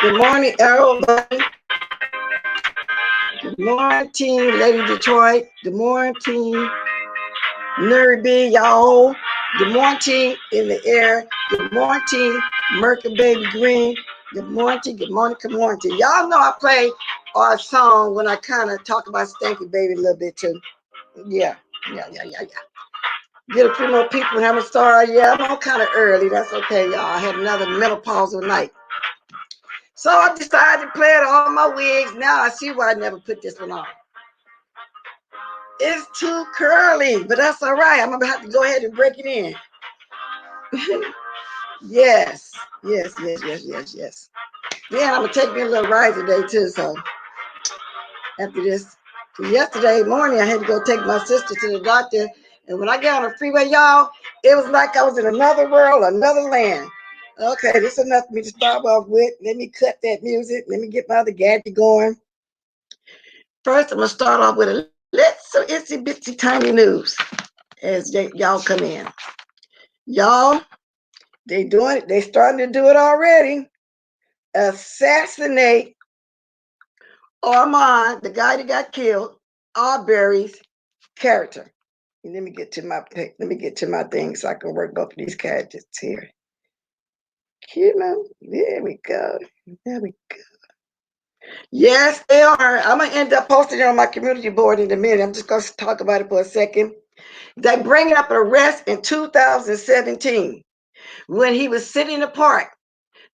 Good morning, everybody. Good morning, Lady Detroit. Good morning, Nerd B, y'all. Good morning in the air. Good morning, Mercury Baby Green. Good morning, good morning, good morning. Y'all know I play our song when I kind of talk about Stanky Baby a little bit too. Yeah. Get a few more people and have a start. Yeah, I'm on kind of early. That's okay, y'all. I had another menopausal night. So I decided to play it on my wigs. Now I see why I never put this one on. It's too curly, but that's all right. I'm gonna have to go ahead and break it in. Yes. Then I'm gonna take me a little ride today too. So after this, yesterday morning I had to go take my sister to the doctor, and when I got on the freeway, y'all, it was like I was in another world, another land. Okay, this is enough for me to start off with. Let me cut that music. Let me get my other gadget going. First, I'm gonna start off with a little itsy bitsy tiny news as y'all come in. Y'all, they doing it. They starting to do it already. Assassinate Armand, the guy that got killed, Arbery's character. Let me get to my thing so I can work both of these characters here. There we go. Yes, they are. I'm gonna end up posting it on my community board in a minute. I'm just gonna talk about it for a second. They bring up an arrest in 2017 when he was sitting in the park.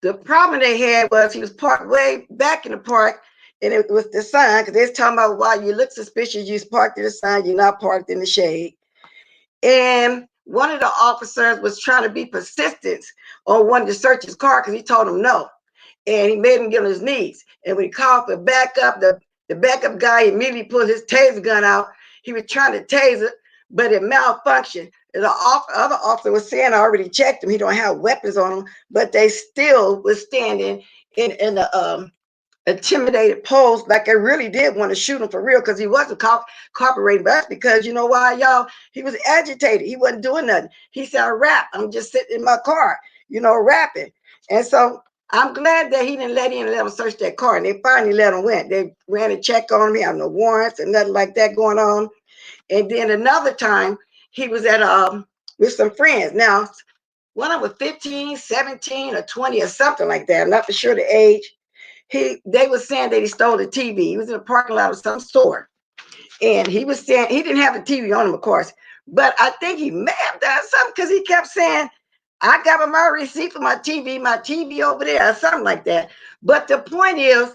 The problem they had was he was parked way back in the park, and it was the sign, because they was talking about why you look suspicious, you parked in the sign, you're not parked in the shade. And one of the officers was trying to be persistent on wanting to search his car because he told him no. And he made him get on his knees. And when he called for backup, the backup guy immediately pulled his taser gun out. He was trying to taser, but it malfunctioned. The other officer was saying, I already checked him. He don't have weapons on him, but they still was standing in the intimidated pose, like they really did want to shoot him for real, because he wasn't cooperating. But that's because, you know why, y'all? He was agitated. He wasn't doing nothing. He said, I rap. I'm just sitting in my car, rapping. And so I'm glad that he didn't let him search that car. And they finally let him win. They ran a check on him. He had no warrants and nothing like that going on. And then another time, he was at with some friends. Now, when I was 15, 17, or 20 or something like that, I'm not for sure the age, they were saying that he stole a TV. He was in a parking lot of some store. And he was saying he didn't have a TV on him, of course. But I think he may have done something, because he kept saying, I got my receipt for my TV over there, or something like that. But the point is,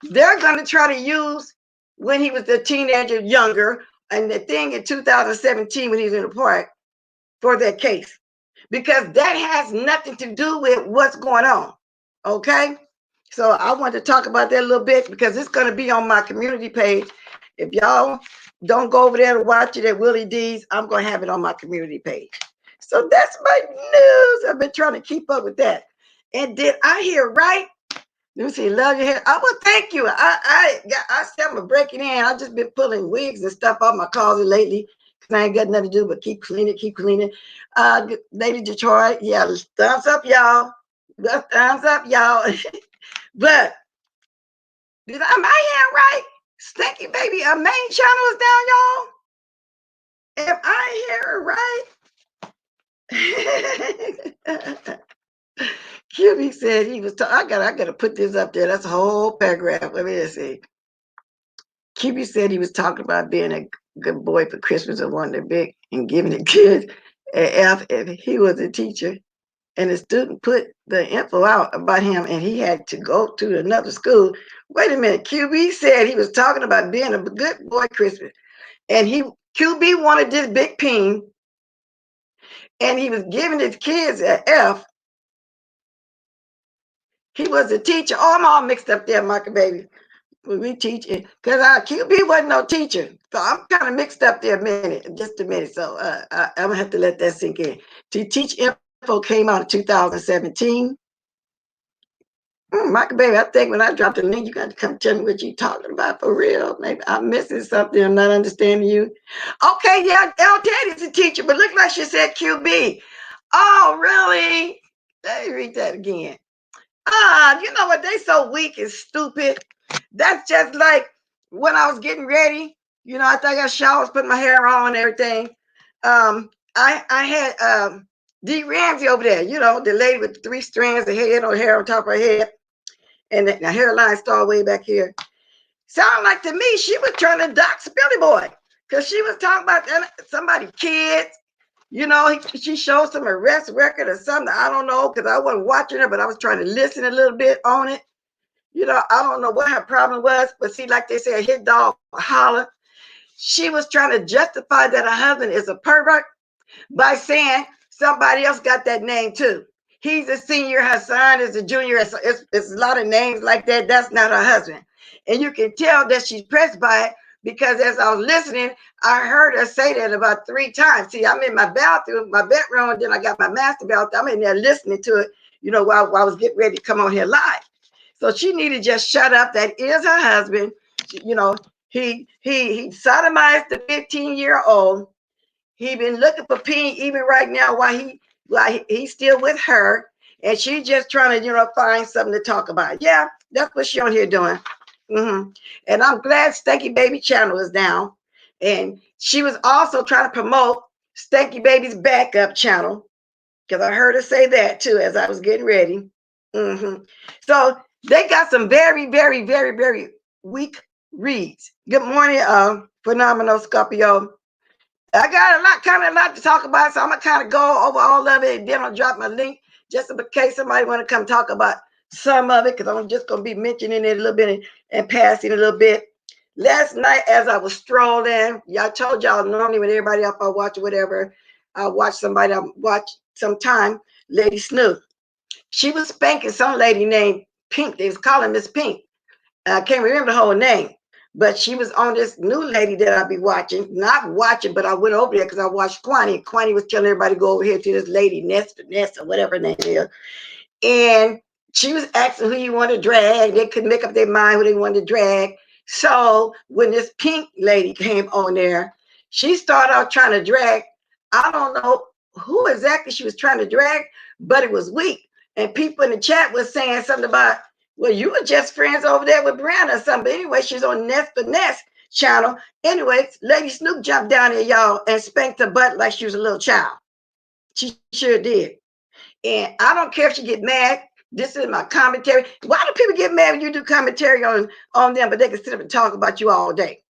they're going to try to use when he was a teenager, younger, and the thing in 2017 when he was in the park for that case, because that has nothing to do with what's going on. Okay. So I want to talk about that a little bit, because it's going to be on my community page. If y'all don't go over there to watch it at Willie D's, I'm going to have it on my community page. So that's my news. I've been trying to keep up with that. And did I hear right? Let me see. Love your hair. I will thank you. I said I'm gonna break it in. I've just been pulling wigs and stuff out my closet lately, because I ain't got nothing to do but keep cleaning. Lady Detroit, yeah, thumbs up, y'all. Thumbs up, y'all. But did I my hair right? Stinky baby, our main channel is down, y'all. Am I hearing right? QB said he was. I gotta put this up there. That's a whole paragraph. Let me just see. QB said he was talking about being a good boy for Christmas and wanting to big and giving the kids an F if he was a teacher. And the student put the info out about him, and he had to go to another school. Wait a minute. QB said he was talking about being a good boy Christmas, and QB wanted this big peen, and he was giving his kids an F. He was a teacher. Oh, I'm all mixed up there, Michael baby. We teaching, because our QB wasn't no teacher, so I'm kind of mixed up there just a minute. So I'm gonna have to let that sink in. To Teach Info came out in 2017. Michael baby, I think when I dropped the link, you got to come tell me what you talking about for real. Maybe I'm missing something. I'm not understanding you. Okay, yeah, El Daddy's a teacher, but look like she said QB. Oh, really? Let me read that again. You know what? They so weak and stupid. That's just like when I was getting ready. You know, after I got showered, putting my hair on and everything. I had Dee Ramsey over there. You know, the lady with the 3 strands of hair on top of her head, and the hairline started way back here. Sound like to me she was trying to dox Billy Boy because she was talking about somebody kids. You know, she showed some arrest record or something. I don't know because I wasn't watching her, but I was trying to listen a little bit on it. You know, I don't know what her problem was, but see, like they say, a hit dog holler. She was trying to justify that her husband is a pervert by saying somebody else got that name too. He's a senior, her son is a junior. It's a lot of names like that. That's not her husband. And you can tell that she's pressed by it because as I was listening, I heard her say that about 3 times. See, I'm in my bathroom, my bedroom, and then I got my master bathroom. I'm in there listening to it, you know, while I was getting ready to come on here live. So she needed to just shut up. That is her husband. You know, he sodomized the 15-year-old. He been looking for Pink even right now while he's still with her, and she just trying to, you know, find something to talk about. Yeah, that's what she on here doing. And I'm glad Stanky Baby channel is down. And she was also trying to promote Stanky Baby's backup channel because I heard her say that too as I was getting ready. So they got some very, very, very, very weak reads. Good morning, Phenomenal Scorpio. I got a lot to talk about, so I'm gonna kind of go over all of it, and then I'll drop my link just in case somebody want to come talk about some of it, because I'm just gonna be mentioning it a little bit and passing a little bit. Last night, as I was strolling, y'all told y'all normally when everybody up, I watch whatever, I watch somebody, I watch sometime. Lady Snoop, she was spanking some lady named Pink. They was calling Miss Pink. I can't remember the whole name. But she was on this new lady that I'll be watching. Not watching, but I went over there because I watched Kwani. Kwani was telling everybody to go over here to this lady, Ness or whatever her name is. And she was asking who you want to drag. They couldn't make up their mind who they wanted to drag. So when this Pink lady came on there, she started out trying to drag. I don't know who exactly she was trying to drag, but it was weak. And people in the chat was saying something about, well, you were just friends over there with Brianna or something. But anyway, she's on Nest for Nest channel. Anyway, Lady Snoop jumped down there, y'all, and spanked her butt like she was a little child. She sure did. And I don't care if she get mad. This is my commentary. Why do people get mad when you do commentary on them, but they can sit up and talk about you all day?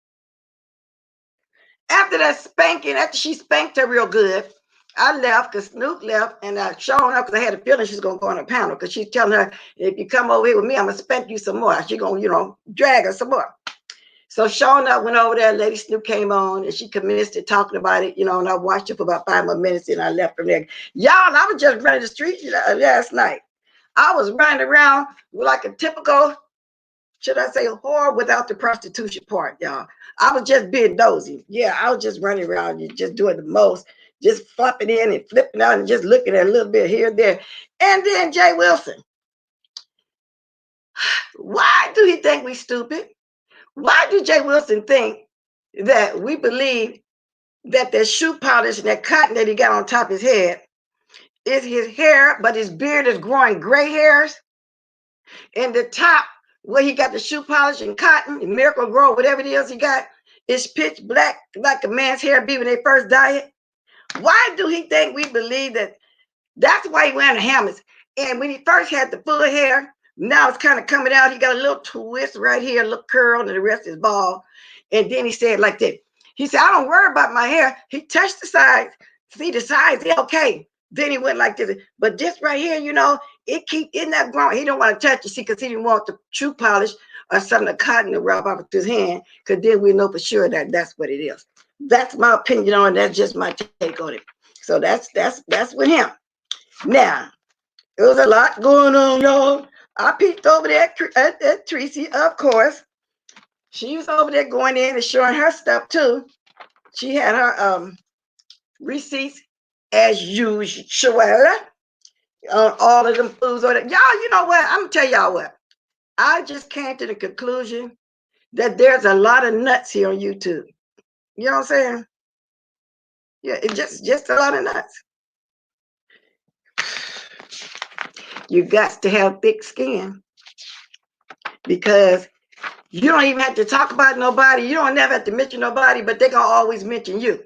After that spanking, after she spanked her real good, I left because Snoop left, and I showed up because I had a feeling she's gonna go on a panel because she's telling her, if you come over here with me, I'm gonna spank you some more. She's gonna, you know, drag her some more. So showing up, went over there, Lady Snoop came on and she commenced to talking about it, you know, and I watched it for about 5 more minutes and I left from there. Y'all, I was just running the street last night. I was running around like a typical, should I say, whore without the prostitution part, y'all. I was just being nosy. Yeah, I was just running around, just doing the most, just flopping in and flipping out and just looking at a little bit here and there. And then Jay Wilson. Why do he think we stupid? Why do Jay Wilson think that we believe that that shoe polish and that cotton that he got on top of his head is his hair, but his beard is growing gray hairs? And the top where he got the shoe polish and cotton and Miracle Grow, whatever it is he got, is pitch black like a man's hair be when they first dye it. Why do he think we believe that? That's why he wearing hammers. And when he first had the full hair, now it's kind of coming out. He got a little twist right here, a little curl, and the rest is bald. And then he said like that. He said, I don't worry about my hair. He touched the sides. See the sides, yeah, okay. Then he went like this. But this right here, you know, it keep in that ground. He don't want to touch it, see, because he didn't want the shoe polish or something of cotton to rub off his hand, because then we know for sure that that's what it is. That's my opinion on it. That's just my take on it. So that's with him. Now, there was a lot going on, y'all. I peeked over there at Tracy, of course. She was over there going in and showing her stuff too. She had her receipts as usual on all of them foods. Y'all, you know what? I'm gonna tell y'all what. I just came to the conclusion that there's a lot of nuts here on YouTube. You know what I'm saying? Yeah, it's just a lot of nuts. You got to have thick skin, because you don't even have to talk about nobody. You don't never have to mention nobody, but they're going to always mention you.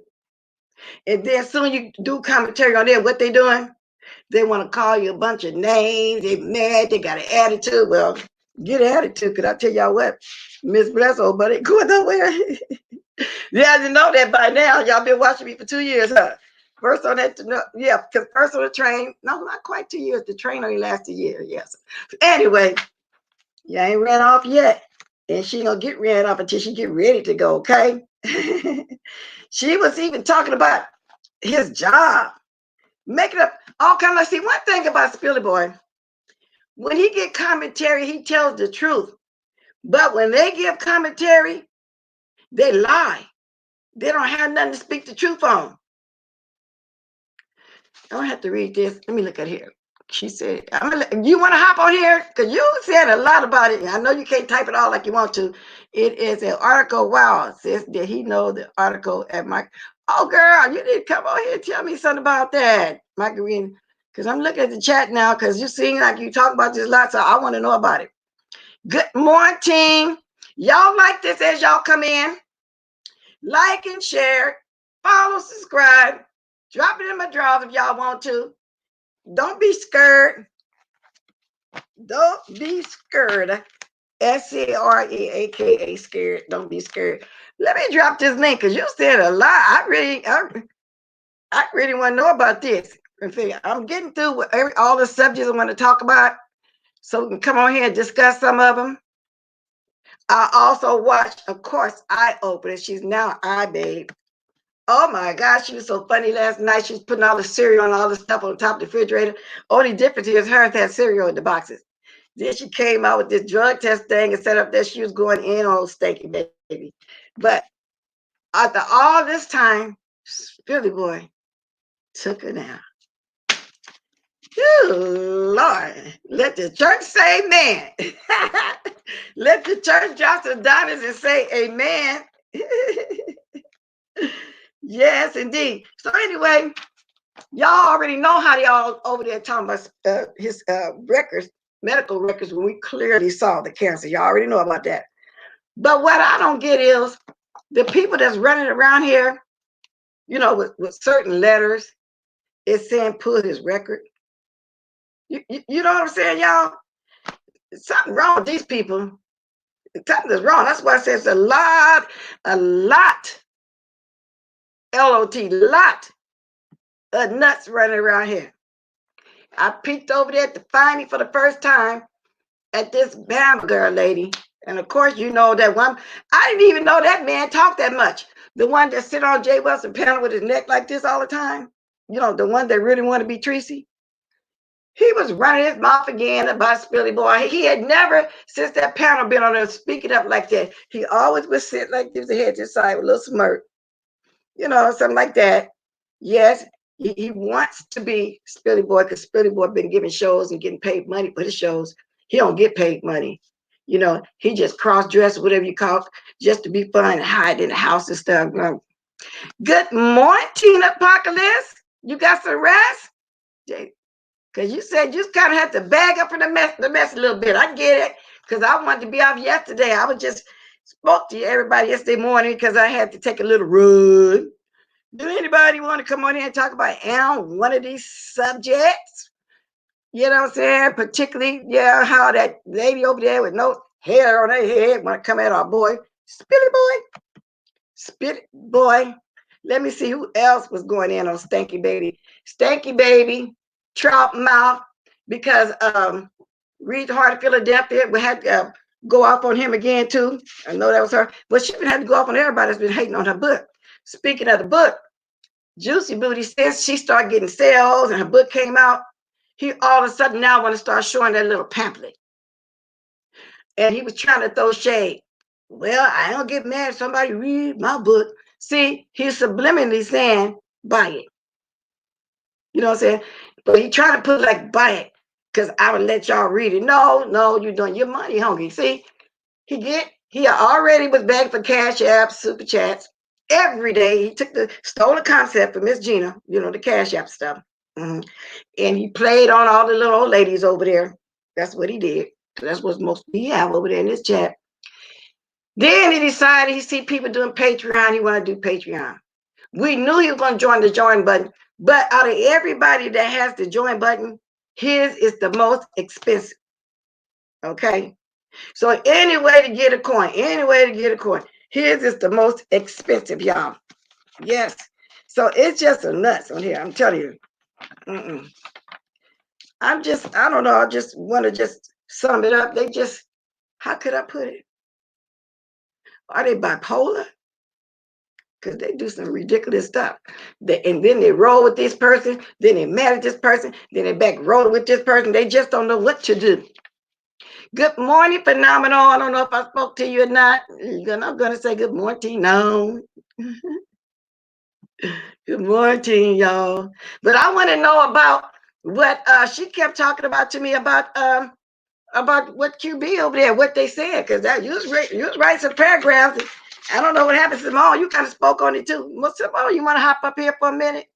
And then soon you do commentary on them, what they doing. They want to call you a bunch of names. They mad. They got an attitude. Well, get an attitude, because I tell y'all what, Miss Blesso, but ain't going nowhere. Yeah, you know that by now. Y'all been watching me for 2 years, huh? First on that, yeah, because first on the train, no, not quite 2 years. The train only lasts a year, yes. Anyway, you ain't ran off yet. And she gonna get ran off until she get ready to go, okay? She was even talking about his job, making up all kind of, see, one thing about Spilly Boy, when he get commentary, he tells the truth. But when they give commentary, they lie. They don't have nothing to speak the truth on. I don't have to read this. Let me look at here. She said, you want to hop on here? Because you said a lot about it. I know you can't type it all like you want to. It is an article. Wow. It says, did he know the article at Mike? Oh, girl, you need to come on here and tell me something about that, Margarine. Because I'm looking at the chat now, because you seem like you talk about this a lot, so I want to know about it. Good morning, team. Y'all like this as y'all come in. Like and share. Follow, subscribe. Drop it in my drawers if y'all want to. Don't be scared. Don't be scared. SCREAKA, scared. Don't be scared. Let me drop this link, because you said a lot. I really want to know about this. I'm getting through with all the subjects I want to talk about, so we can come on here and discuss some of them. I also watched, of course, Eye Opener. She's now Eye Babe. Oh my gosh, she was so funny last night. She was putting all the cereal and all the stuff on top of the refrigerator. Only difference is hers had cereal in the boxes. Then she came out with this drug test thing and set up that she was going in on Stanky Baby. But after all this time, Billy Boy took her down. Ooh, Lord, let the church say amen. Let the church drop some diamonds and say amen. Yes, indeed. So anyway, y'all already know how y'all over there talking about his records, medical records, when we clearly saw the cancer. Y'all already know about that. But what I don't get is the people that's running around here, you know, with certain letters, it's saying pull his record. You know what I'm saying, y'all? Something wrong with these people. Something is wrong. That's why I say it's a lot, L-O-T, lot of nuts running around here. I peeked over there to find me for the first time at this Bama girl lady. And of course, you know that one. I didn't even know that man talked that much. The one that sit on Jay Wilson panel with his neck like this all the time. You know, the one that really want to be Tracy. He was running his mouth again about Spilly Boy. He had never, since that panel, been on there speaking up like that. He always would sit like this, head to the side with a little smirk. You know, something like that. Yes, he wants to be Spilly Boy, because Spilly Boy been giving shows and getting paid money for his shows. He don't get paid money. You know, he just cross-dress, whatever you call it, just to be fun and hide in the house and stuff. Good morning, Tina Apocalypse. You got some rest? Because you said you kind of had to bag up for the mess a little bit. I get it, because I wanted to be off yesterday. I was just spoke to everybody yesterday morning because I had to take a little run. Do anybody want to come on here and talk about one of these subjects? You know what I'm saying? Particularly, yeah, how that lady over there with no hair on her head want to come at our boy, Spilly Boy. Let me see who else was going in on Stanky Baby, Trout Mouth, because Reed Hart of Philadelphia, we had to go off on him again too. I know that was her, but she been had to go off on everybody that's been hating on her book. Speaking of the book, Juicy Booty says she started getting sales and her book came out. He all of a sudden now want to start showing that little pamphlet. And he was trying to throw shade. Well, I don't get mad if somebody read my book. See, he's subliminally saying, buy it. You know what I'm saying? But he trying to put like, buy it, because I would let y'all read it. No, you're doing your money hungry. See, he already was begging for cash apps, super chats. Every day he stole the concept from Miss Gina, you know, the cash app stuff. And he played on all the little old ladies over there. That's what he did. That's what most we have over there in this chat. Then he decided he see people doing Patreon. He want to do Patreon. We knew he was going to join the join button, but out of everybody that has the join button, his is the most expensive. Okay. So any way to get a coin, his is the most expensive, y'all. Yes. So it's just a nuts on here. I'm telling you. I don't know. I just want to just sum it up. They just, how could I put it? Are they bipolar? Because they do some ridiculous stuff. And then they roll with this person, then they mad at this person, then they back roll with this person. They just don't know what to do. Good morning, Phenomenal. I don't know if I spoke to you or not. I'm going to say good morning. No. Good morning, y'all. But I want to know about what she kept talking about to me about what QB over there, what they said, because that you was writing some paragraphs. I don't know what happened, Simone. You kind of spoke on it too. Well, Simone, you want to hop up here for a minute?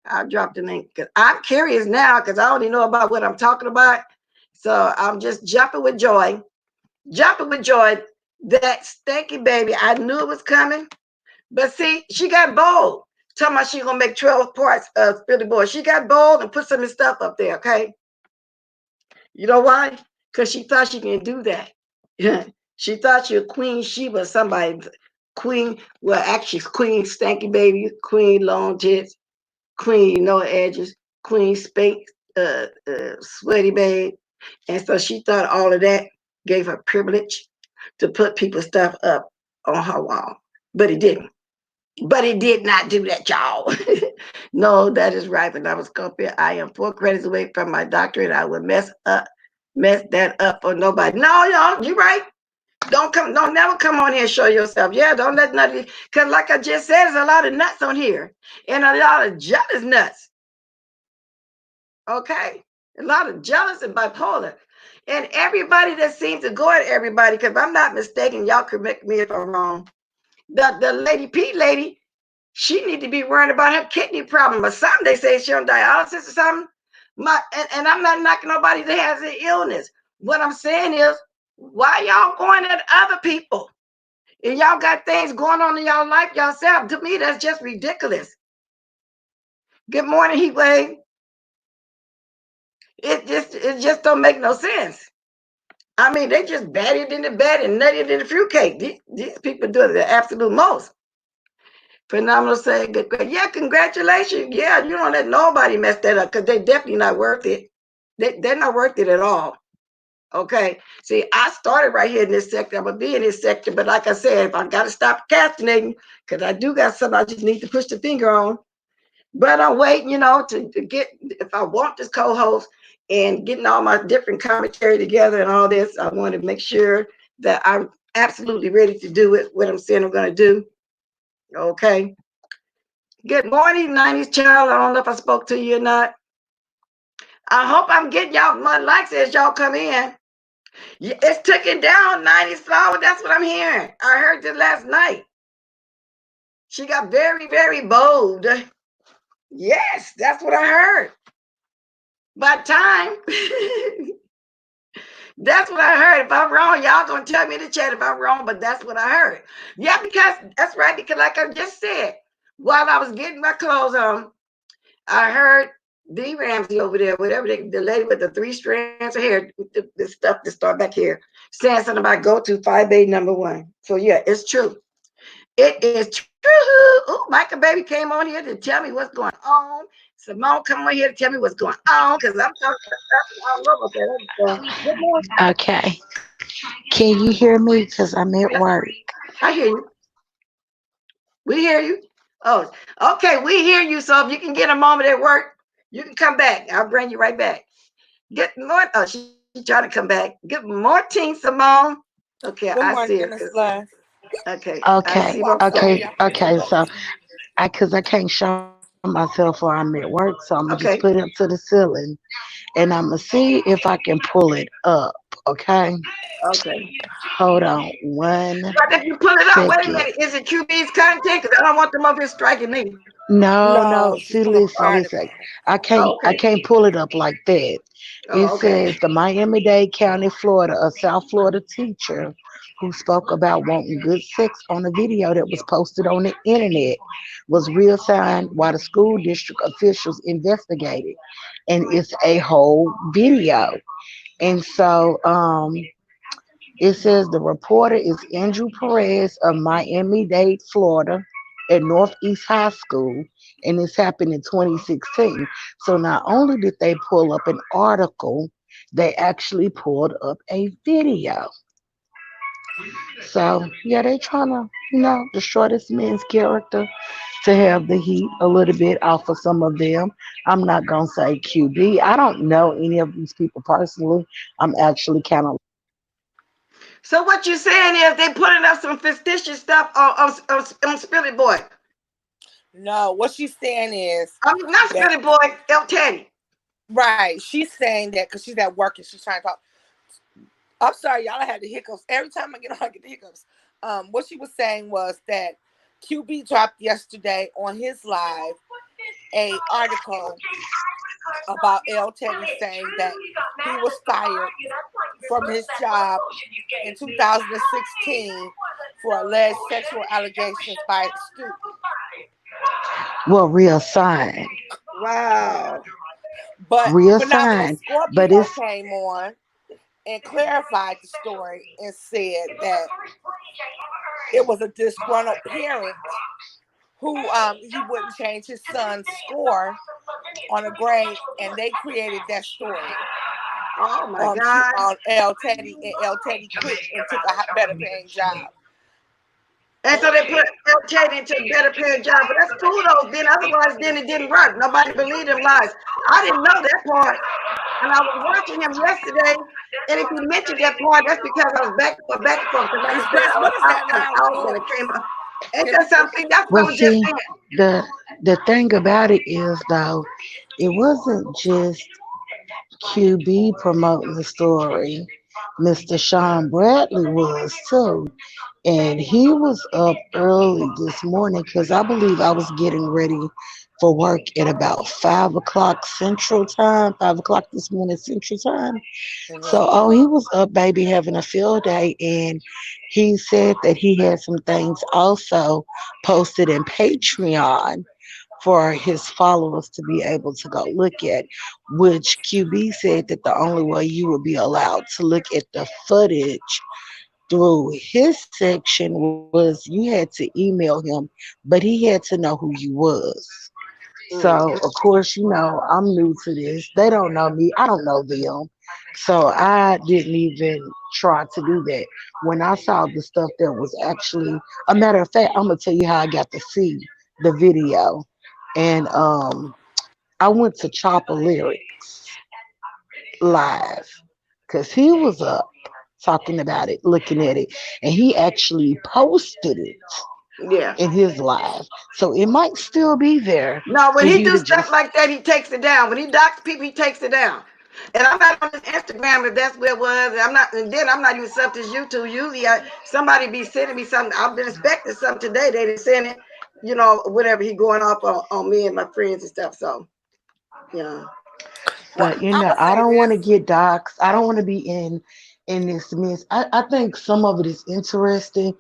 I'll drop the link because I'm curious now because I only know about what I'm talking about. So I'm just jumping with joy. That stinky baby, I knew it was coming. But see, she got bold. Talking about she gonna make 12 parts of Billy Boy. She got bold and put some of the stuff up there, okay? You know why? Because she thought she can do that. She thought she was Queen Sheba, somebody. Queen, well, actually, Queen Stanky Baby, Queen Long Tits, Queen No Edges, Queen Spank, Sweaty Babe. And so she thought all of that gave her privilege to put people's stuff up on her wall. But it didn't. But it did not do that, y'all. No, that is right. When I was compared, I am 4 credits away from my doctorate. I would mess that up for nobody. No, y'all, you right. Don't never come on here and show yourself. Yeah, don't let nothing, because like I just said, there's a lot of nuts on here. And a lot of jealous nuts. Okay? A lot of jealous and bipolar. And everybody that seems to go at everybody, because I'm not mistaken, y'all correct me if I'm wrong. The lady P lady, she need to be worried about her kidney problem or something. They say she on dialysis or something. And I'm not knocking nobody that has an illness. What I'm saying is, why y'all going at other people? And y'all got things going on in y'all life yourself. To me, that's just ridiculous. Good morning, Heatwave. It just don't make no sense. I mean, they just batted in the bed and nutted in the fruitcake. These people do the absolute most. Phenomenal say, good. Yeah, congratulations. Yeah, you don't let nobody mess that up because they're definitely not worth it. They're not worth it at all. Okay. See, I started right here in this sector. I'm going to be in this sector. But like I said, if I got to stop procrastinating, because I do got something I just need to push the finger on. But I'm waiting, to get, if I want this co-host and getting all my different commentary together and all this, I want to make sure that I'm absolutely ready to do it, what I'm saying I'm going to do. Okay. Good morning, 90s child. I don't know if I spoke to you or not. I hope I'm getting y'all my likes as y'all come in. It's ticking down, 90s flower. That's what I'm hearing. I heard this last night. She got very, very bold. Yes, that's what I heard. By time. That's what I heard. If I'm wrong, y'all gonna tell me in the chat if I'm wrong, but that's what I heard. Yeah, because that's right. Because like I just said, while I was getting my clothes on, I heard D Ramsey over there, whatever the lady with the 3 strands of hair, the stuff that start back here, saying something about go to 5A number 1. So yeah, it's true. It is true. Oh, Micah baby came on here to tell me what's going on. Simone come on here to tell me what's going on because I'm talking about Okay. Can you hear me? Because I'm at work. I hear you. We hear you. Oh, okay, we hear you. So if you can get a moment at work, you can come back. I'll bring you right back. Good morning. Oh, she's trying to come back. Good morning, Simone. Okay, I see her. Okay, I see what's going on. Okay. So, because I can't show myself while I'm at work, so I'm gonna just put it up Okay, to the ceiling, and I'm gonna see if I can pull it up. Okay. okay. Hold on one But if you pull it up, wait a second. minute. Is it QB's content? Because I don't want them up here striking me. No, No, no. she's See, pulling up an listen, listen. article. Oh, I okay. can't pull it up like that. It Oh, okay. says the Miami-Dade County, Florida, a South Florida teacher who spoke about wanting good sex on a video that was posted on the internet was reassigned while the school district officials investigated, and it's a whole video. And so, it says the reporter is Andrew Perez of Miami-Dade, Florida, at Northeast High School, and this happened in 2016. So not only did they pull up an article, they actually pulled up a video. So yeah, they trying to, destroy this man's character to have the heat a little bit off of some of them. I'm not gonna say QB. I don't know any of these people personally. I'm actually kind of So what you saying is they putting up some fictitious stuff on Spirit Boy. No, what she's saying is I mean, not that Spirit Boy, El Teddy. right. She's saying that because she's at work and she's trying to talk. I'm sorry, y'all. I had the hiccups every time I get on. I get the hiccups. What she was saying was that QB dropped yesterday on his live a article about L. Teddy saying that he was fired from his job in 2016 for alleged sexual allegations by a student. well reassigned. Wow. But now then Reassigned, but Scorpio it's came on and clarified the story and said that it was a disgruntled parent who he wouldn't change his son's score on a grade, and they created that story Oh my God. on L Teddy, and L Teddy quit and took a better paying job. And so they put El Teddy into a better paying job. But that's cool though. Then otherwise, then it didn't work. Nobody believed him lies. I didn't know that part. And I was watching him yesterday. And if he mentioned that part, that's because I was back and forth. Because like I Miss said, Jess, I what was is out, that I was loud out, then it noise? came up. Ain't Can that people? something? That's what I well, was just see, saying. the thing about it is though, it wasn't just QB promoting the story. Mr. Sean Bradley was too. And he was up early this morning because I believe I was getting ready for work at about 5 o'clock Central Time, 5 o'clock this morning Central Time. So, Mhm. oh, he was up, baby, having a field day, and he said that he had some things also posted in Patreon for his followers to be able to go look at, which QB said that the only way you would be allowed to look at the footage through his section was you had to email him, but he had to know who you was. Mm. So of course, I'm new to this. They don't know me. I don't know them. So I didn't even try to do that. When I saw the stuff that was actually a matter of fact, I'm gonna tell you how I got to see the video. And I went to Chopper Lyrics live because he was up talking about it, looking at it, and he actually posted it Yeah. in his live. So it might still be there No, for when he you do to stuff just like that, he takes it down. When he docks people, he takes it down. And I'm not on his Instagram if that's where it was. And I'm not, and then I'm not even sub his YouTube. Usually, somebody be sending me something. I've been expecting something today. They didn't send it. Whatever he going off on me and my friends and stuff. So, you know, Well, but I'm gonna I say don't want this. to get doxxed. I don't want to be in this mess. I think some of it is interesting.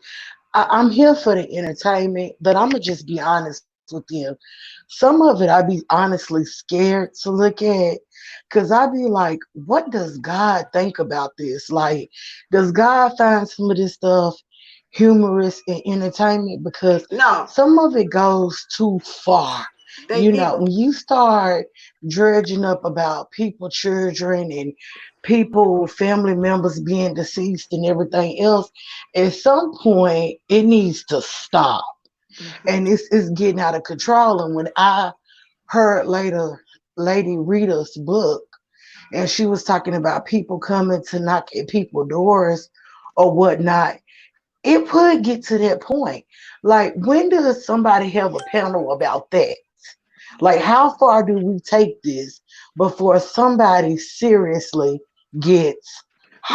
I'm here for the entertainment, but I'm gonna just be honest with you. Some of it I be honestly scared to look at because I be like, what does God think about this? Like, does God find some of this stuff humorous and entertainment? Because no, some of it goes too far. they evil. When you start dredging up about people, children, and people, family members being deceased and everything else, at some point it needs to stop, Mhm. and it's getting out of control. And when I heard later Lady Rita's book, and she was talking about people coming to knock at people's doors or whatnot, it would get to that point. Like, when does somebody have a panel about that? Like, how far do we take this before somebody seriously gets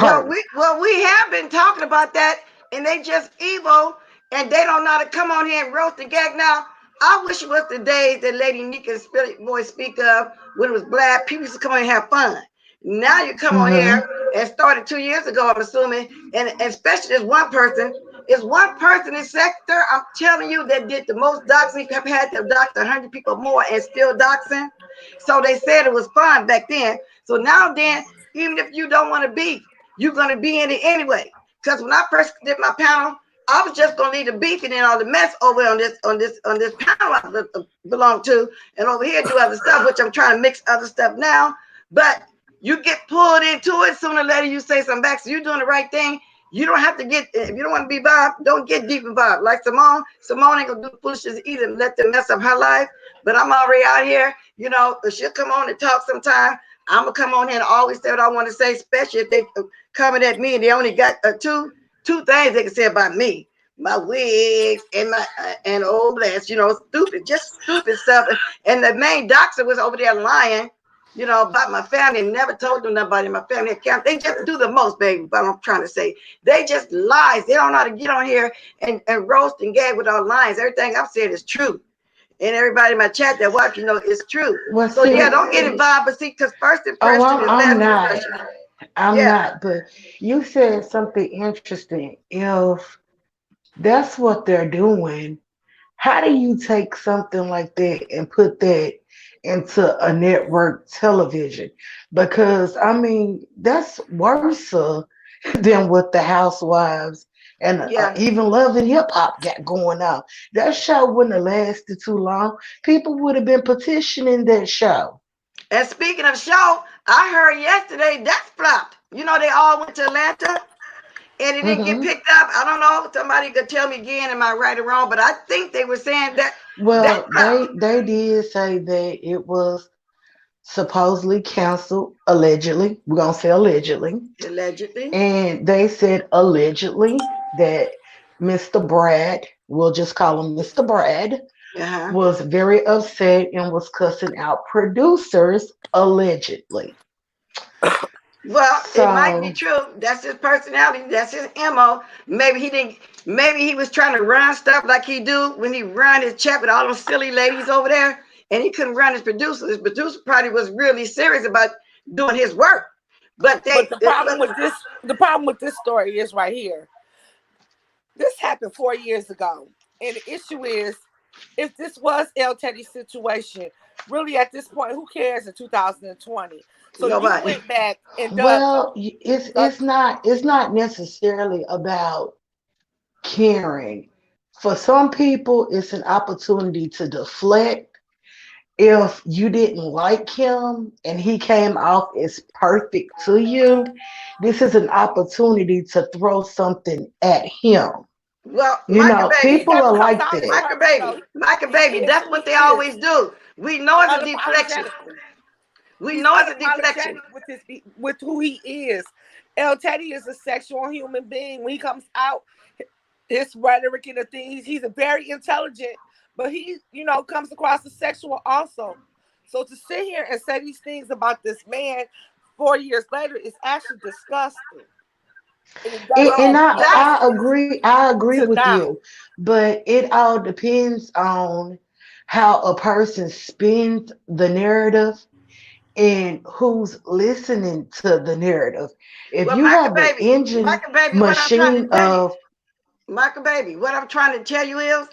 Well, hurt? we have been talking about that, and they just evil, and they don't know how to come on here and roast the gag now. I wish it was the days that Lady Nika and Spirit Boy speak of when it was black. People used to come on and have fun. Now you come on here and started 2 years ago, I'm assuming, and especially this one person. It's one person in sector, I'm telling you, that did the most doxing. Have had to dox 100 people more and still doxing. So they said it was fun back then. So now then, even if you don't want to be, you're going to be in it anyway. Because when I first did my panel, I was just gonna leave the beef and then all the mess over on this panel I belong to, and over here do other stuff, which I'm trying to mix other stuff now. But you get pulled into it sooner or later. You say something back, so you're doing the right thing. You don't have to get, if you don't want to be involved, don't get deep involved. Like Simone ain't gonna do foolishness either and let them mess up her life. But I'm already out here, she'll come on and talk sometime. I'm gonna come on here and always say what I want to say, especially if they coming at me and they only got two things they can say about me: my wigs and my and old blast, stupid stuff. And the main doctor was over there lying, about my family, and never told them nobody in my family account. They just do the most, baby. But I'm trying to say, they just lies. They don't know how to get on here and roast and gag with all lies. Everything I've said is true. And everybody in my chat that watch, it's true. Well, So see, yeah, don't get involved. But see, because first oh, impression is I'm last not. impression. I'm Yeah. not. But you said something interesting. If that's what they're doing, how do you take something like that and put that into a network television? Because I mean, that's worse than what the Housewives and Yeah. even Love and Hip Hop got going on. That show wouldn't have lasted too long. People would have been petitioning that show. And speaking of show, I heard yesterday that's flopped. They all went to Atlanta and it didn't get hmm picked up. I don't know. Somebody could tell me again, am I right or wrong? But I think they were saying that Well, flopped. they did say that it was supposedly canceled allegedly. We're gonna say allegedly. Allegedly. And they said allegedly that Mr. Brad, we'll just call him Mr. Brad, Uh-huh. was very upset and was cussing out producers allegedly. Well, it might be So, true. That's his personality. That's his MO. Maybe he didn't. Maybe he was trying to run stuff like he do when he run his chat with all those silly ladies over there, and he couldn't run his producer. His producer probably was really serious about doing his work. But But they, the problem with this story is right here. This happened 4 years ago, and the issue is, if this was El Teddy's situation, really at this point, who cares in 2020? So you nobody. went back and dug well, up, dug, it's not necessarily about caring. For some people, it's an opportunity to deflect. If you didn't like him and he came off as perfect to you, this is an opportunity to throw something at him. Well, You Micah know, he baby, people never are comes like out as that. Micah perfect baby, though. Micah He baby. is That's who what he they is always do. We know it's a deflection. unapologetically. We He's know it's a deflection. unapologetic with who he is. El Teddy is a sexual human being. When he comes out, his rhetoric and the things, he's a very intelligent, but he, comes across as sexual also. So to sit here and say these things about this man 4 years later is actually disgusting. And it doesn't And make Well, I, no that's I sense agree. I agree to with now. you, but it all depends on how a person spins the narrative and who's listening to the narrative. If well, you have an engine Micah baby. What I'm trying to machine tell you, of Micah baby. What I'm trying to tell you is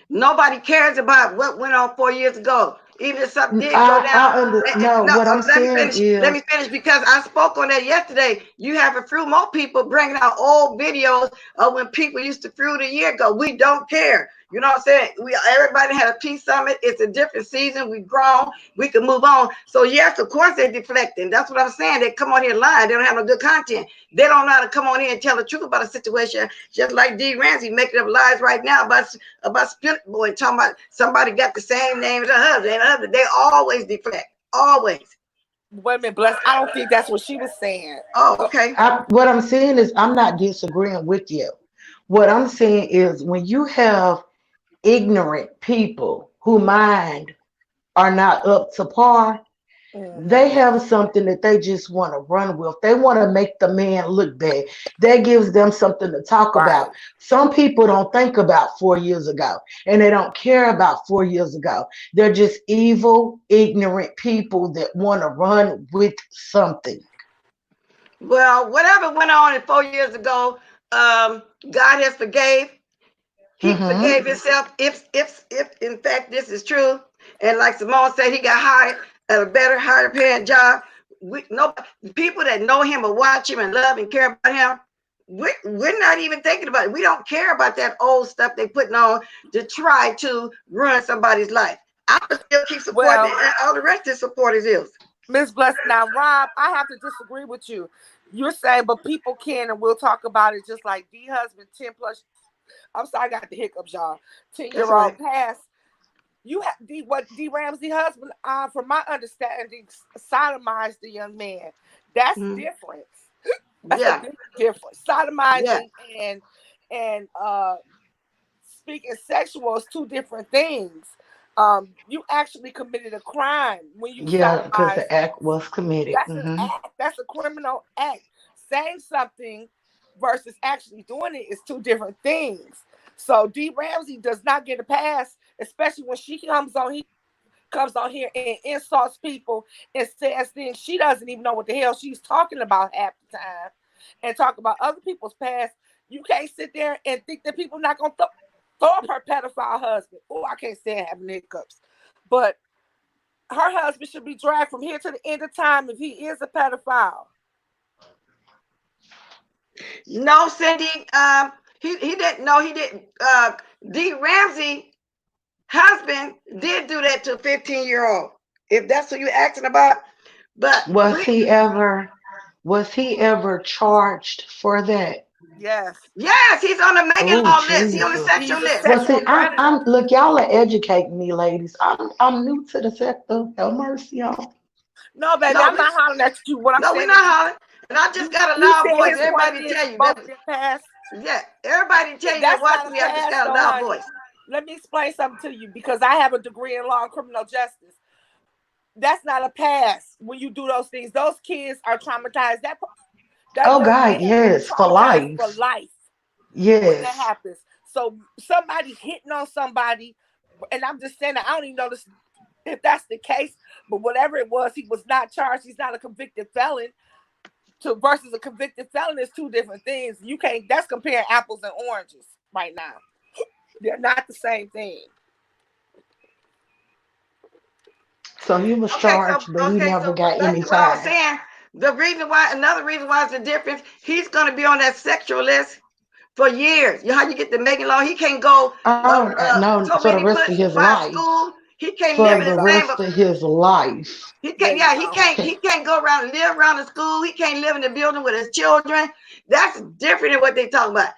nobody cares about what went on 4 years ago. Even if something did go down. no, No, what I'm let me saying finish. Let me is finish because I spoke on that yesterday. You have a few more people bringing out old videos of when people used to feud a year ago. We don't care. You know what I'm saying? Everybody had a peace summit. It's a different season. We've grown. We can move on. So yes, of course they're deflecting. That's what I'm saying. They come on here lying. They don't have no good content. They don't know how to come on here and tell the truth about a situation. Just like D. Ramsey making up lies right now about Spirit Boy and talking about somebody got the same name as her husband and her husband. They always deflect. Always. Wait a minute, Bless. I don't think that's what she was saying. Oh, okay. what I'm saying is I'm not disagreeing with you. What I'm saying is when you have ignorant people who mind are not up to par, They have something that they just want to run with. They want to make the man look bad. That gives them something to talk Right. about. Some people don't think about 4 years ago and they don't care about 4 years ago. They're just evil, ignorant people that want to run with something. Well, whatever went on in 4 years ago, God has forgave. He Mm-hmm. forgave himself if in fact this is true. And like Simone said, he got hired at a better, higher paying job. No people that know him or watch him and love and care about him. We're not even thinking about it. We don't care about that old stuff they putting on to try to ruin somebody's life. I would still keep supporting Well, it, and all the rest of the supporters is. Miss Bless, now Rob, I have to disagree with you. You're saying, but people can, and we'll talk about it. Just like D husband, 10 plus. I'm sorry, I got the hiccups, y'all. That's 10-year-old right. past. You have D Ramsey husband, from my understanding, sodomized the young man. That's Mhm. different. That's a Yeah, big difference. yeah, Sodomizing and speaking sexual is two different things. You actually committed a crime when you Yeah, because sodomize. the act was committed. That's an Mm-hmm. act. That's a criminal act. Saying something versus actually doing it is two different things. So D Ramsey does not get a pass, especially when she comes on here and insults people and says things she doesn't even know what the hell she's talking about half the time, and talk about other people's past. You can't sit there and think that people not gonna throw up her pedophile husband. Oh, I can't stand having hiccups, but her husband should be dragged from here to the end of time if he is a pedophile. no, Cindy. He didn't. No, he didn't. D. Ramsey husband did do that to a 15-year-old. If that's what you're asking about, but Was he ever was he ever charged for that? Yes, yes, he's on the Megan Oh Law list. He's on the Jesus. sexual he's a list. Well, sexual see, I'm predator. look, y'all are educating me, ladies. I'm new to the sector. Have mercy on. No, baby, No, I'm not hollering at you. What I'm no, we're saying is, not hollering. And I just got a he loud said voice. his point Everybody is tell you both that. get passed. Yeah, everybody tell you that That's watch not a me. I just pass, got a though, loud honey. voice. Let me explain something to you because I have a degree in law and criminal justice. That's not a pass when you do those things. Those kids are traumatized. That Oh young God, man will be yes, for traumatized for life. life when that Yes. happens. So somebody hitting on somebody, and I'm just saying that I don't even know this, if that's the case, but whatever it was, he was not charged. He's not a convicted felon. To versus a convicted felon is two different things. You can't. That's comparing apples and oranges right now. They're not the same thing. So he was Okay, so charged, but he never got back any to what I was time. saying. The reason why, another reason why it's the difference. He's going to be on that sexual list for years. You know how you get the Megan Law? He can't go No, so for the many rest of places his by life. school. He can't There live For in you the the go. same. rest of his life. He There can't. you Yeah, go. he can't go around and live around the school. He can't live in the building with his children. That's different than what they talking about.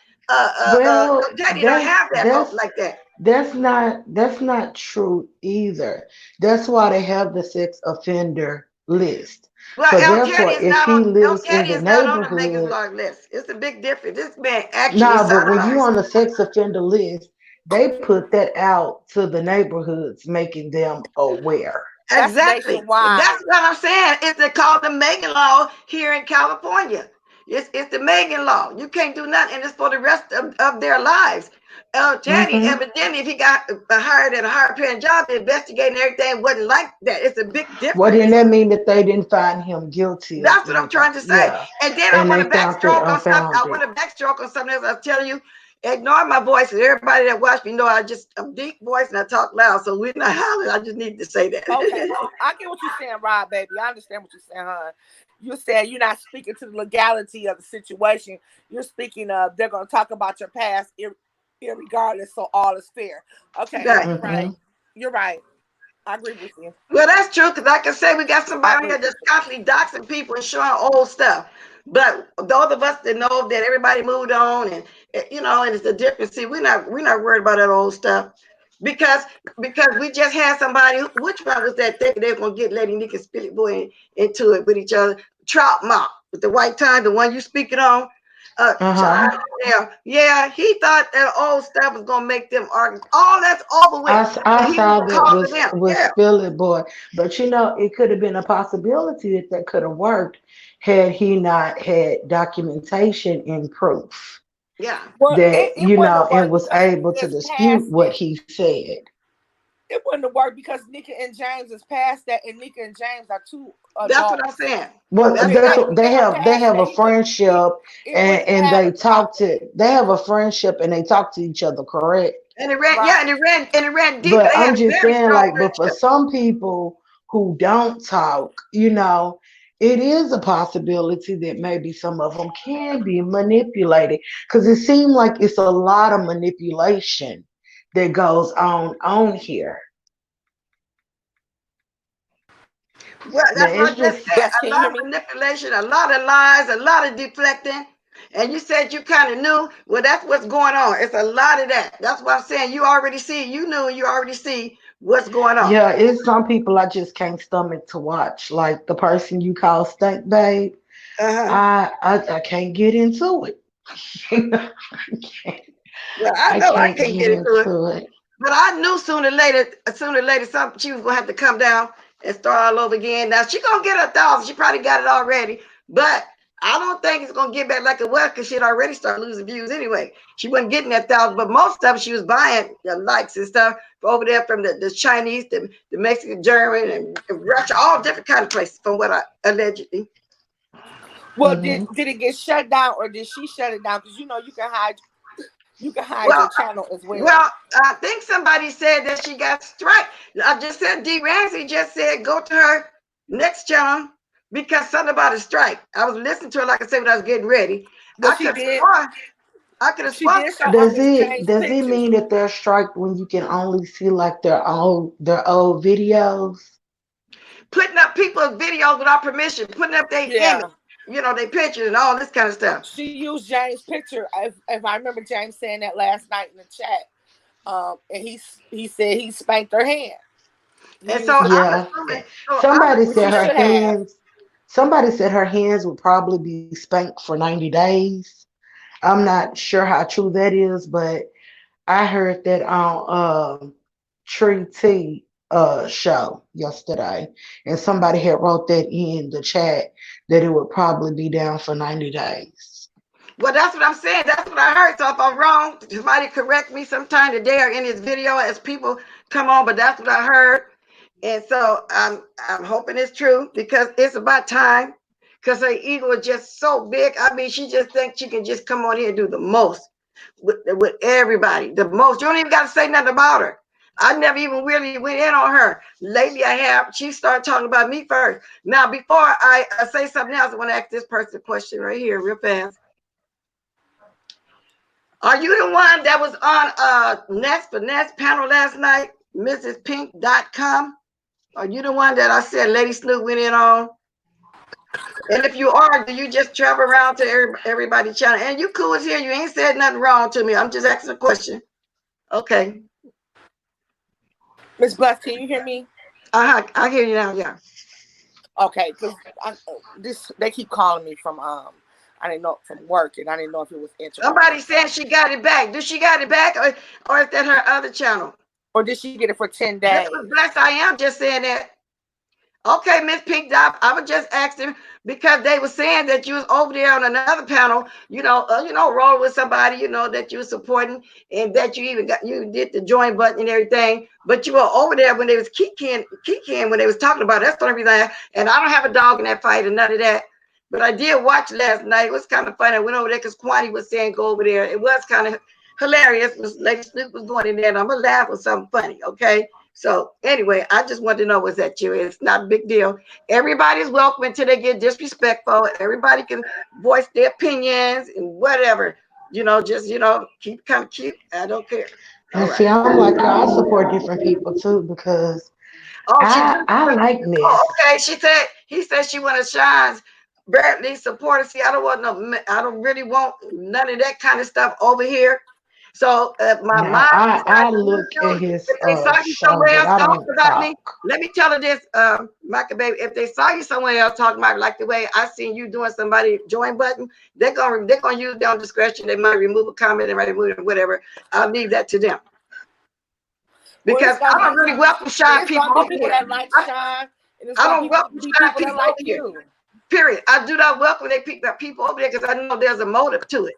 Well, Daddy don't have that like that. that's not true either. That's why they have the sex offender list. Well, So El Teddy therefore, is if not he on. El lives in Teddy the is not on the Megan's neighborhood, Law list. It's a big difference. This man actually nah, but when you sodomized. on the sex offender list, they put that out to the neighborhoods, making them aware. That's Exactly. nationwide. That's what I'm saying. It's called the Megan Law here in California. It's the Megan Law. You can't do nothing, and it's for the rest of their lives. Teddy, Hmm. evidently, if he got hired at a higher paying job, investigating everything wasn't like that. It's a big Well, then difference. that mean that they didn't find him guilty of That's what I'm anything. trying to say. Yeah, And then I and want they to found it backstroke on something. I unfounded. want to backstroke on something else. I was telling you, ignore my voice. And everybody that watch me know I'm deep voice and I talk loud. So we're not hollering. I just need to say Okay, that. I get what you're saying, Rob, baby. I understand what you're saying, hon. You said you're not speaking to the legality of the situation. You're speaking of they're going to talk about your past, irregardless, so all is fair. Okay, Right. you're right. Hmm. You're right. I agree with you. Well, that's true, because like I say, we got I somebody agree here with that's constantly doxing people and showing old stuff. But those of us that know that everybody moved on and and it's a difference. See, we're not worried about that old stuff because we just had somebody. Which one was that thinking they were gonna get Lady Nick and Spilly Boy into it with each other? Trout Mouth with the white tie, the one you speaking on. Uh-huh. Child, yeah, he thought that old stuff was gonna make them argue. All that's over with, I and he was saw the that cause of them. with Yeah, Spill It Boy, but you know, it could have been a possibility that that could have worked had he not had documentation and proof yeah. Well, that, it you wouldn't know, have and worked was because able Nika to is dispute past what it. he said. It wouldn't have worked because Nika and James is past that, and Nika and James are two That's what I'm adults. saying. Well, That's that's right. what They are they past have that. a friendship, It wouldn't and have they a talk problem. to they have a friendship and they talk to each other, correct? And it ran, yeah, Right. and it ran deep. But They had I'm a just very saying, strong like, but for friendship. some people who don't talk, you know, it is a possibility that maybe some of them can be manipulated because it seems like it's a lot of manipulation that goes on here. Well, Now that's what I it's just just said. Bless, A can you lot hear of me? manipulation, a lot of lies, a lot of deflecting. And you said you kind of knew. Well, that's what's going on. It's a lot of that. That's what I'm saying. You already see. You knew. You already see what's going on. yeah, it's some people I just can't stomach to watch. Like the person you call Stank Babe, Uh-huh. I can't get into it. I can't Well, I I know I can't can't get get into it. into it. But I knew sooner or later, some she was gonna have to come down and start all over again. Now she gonna get 1,000. She probably got it already, but I don't think it's gonna get back like it was because she'd already started losing views anyway. She wasn't getting that 1,000, but most of them she was buying the likes and stuff over there from the Chinese, the Mexican, German, and Russia, all different kind of places. From what I allegedly. Well, Hmm. did it get shut down or did she shut it down? Because you can hide Well, your channel as well. Well, I think somebody said that she got strike. I just said D. Ramsey just said go to her next channel because something about a strike. I was listening to her, like I said, when I was getting ready. Well, I could have sworn, I could have she sworn did show Miss James Does it pictures. mean that they're striked when you can only see like their old videos? putting up people's videos without permission, putting up their image, Yeah. their pictures and all this kind of stuff. She used James' picture. If I remember James saying that last night in the chat. And he said he spanked her hand. He And so used her I'm Yeah. picture, assuming, so I'm Somebody which said he assuming her should have. hands somebody said her hands would probably be spanked for 90 days. I'm not sure how true that is, but I heard that on Tree T show yesterday, and somebody had wrote that in the chat that it would probably be down for 90 days. well, that's what I'm saying. That's what I heard. So if I'm wrong, somebody correct me sometime today or in this video as people come on. But that's what I heard. And so I'm hoping it's true because it's about time. Because her ego is just so big. I mean, she just thinks she can just come on here and do the most with everybody. The most. You don't even got to say nothing about her. I never even really went in on her. Lately, I have. She started talking about me first. Now, before I say something else, I want to ask this person a question right here, real fast. Are you the one that was on Nest panel last night, MrsPink.com? Are you the one that I said Lady Snoop went in on? And if you are, do you just travel around to everybody's channel? And you cool as here. You ain't said nothing wrong to me. I'm just asking a question. Okay. Miss Bless, can you hear me? I hear you now. Yeah. Okay, because this they keep calling me from I didn't know from work, and I didn't know if it was Somebody interrupting said she got it back. Do she got it back, or is that her other channel? or did she get it for 10 days? This was blessed. I am just saying that. Okay, Miss Pink Dot, I was just asking because they were saying that you was over there on another panel, roll with somebody, that you were supporting, and that you did the join button and everything. But you were over there when they was kikiing when they was talking about it. That's the only reason. And I don't have a dog in that fight and none of that. But I did watch last night. It was kind of funny. I went over there because Kwani was saying go over there. It was kind of hilarious. Lady Snoop was going in there, and I'm gonna laugh with something funny. Okay. So anyway, I just want to know was that you? It's not a big deal. Everybody's welcome until they get disrespectful. Everybody can voice their opinions and whatever. Just keep kind of cute. I don't care. All And right. see, I'm like her. I support different people too because Oh, she did. I like Oh, Miss. okay. He said she want to shine. Bradley supporter. See, I don't want no. I don't really want none of that kind of stuff over here. So my Now mind I decided to use look at you. his If they saw you show, somewhere but else I talking don't about me, talk. let me tell her this, Micah baby. If they saw you somewhere else talking about like the way I seen you doing somebody join button, they're gonna use their own discretion. They might remove a comment, they might remove it, whatever. I'll leave that to them Well, because I don't really welcome shy it's people gonna be over people here. that like Sean, and it's I gonna don't welcome be shy people that people like over here. you. Period. I do not welcome they people over there because I know there's a motive to it.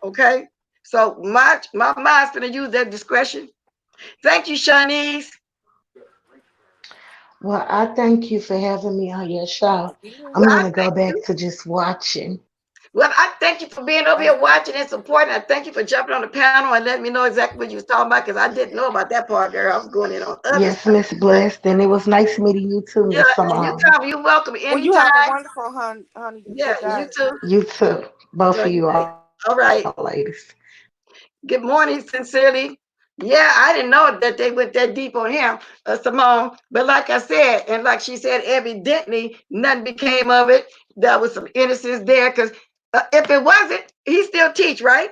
Okay. So my mind's gonna use their discretion. Thank you, Shanice. Well, I thank you for having me on your show. I'm Well, I gonna go thank back you. to just watching. Well, I thank you for being over here watching and supporting. I thank you for jumping on the panel and letting me know exactly what you was talking about because I didn't know about that part, girl. I was going in on other Yes, stuff. Miss Blessed, and it was nice meeting you too, Yeah, Miss and you Simone. come, you're welcome Well, you anytime. have a wonderful honey. You Yeah, take you care. too. You too, both of you all All right. ladies. Good morning, sincerely. Yeah, I didn't know that they went that deep on him, Simone. But like I said, and like she said, evidently nothing became of it. There was some innocence there because if it wasn't, he still teach, right?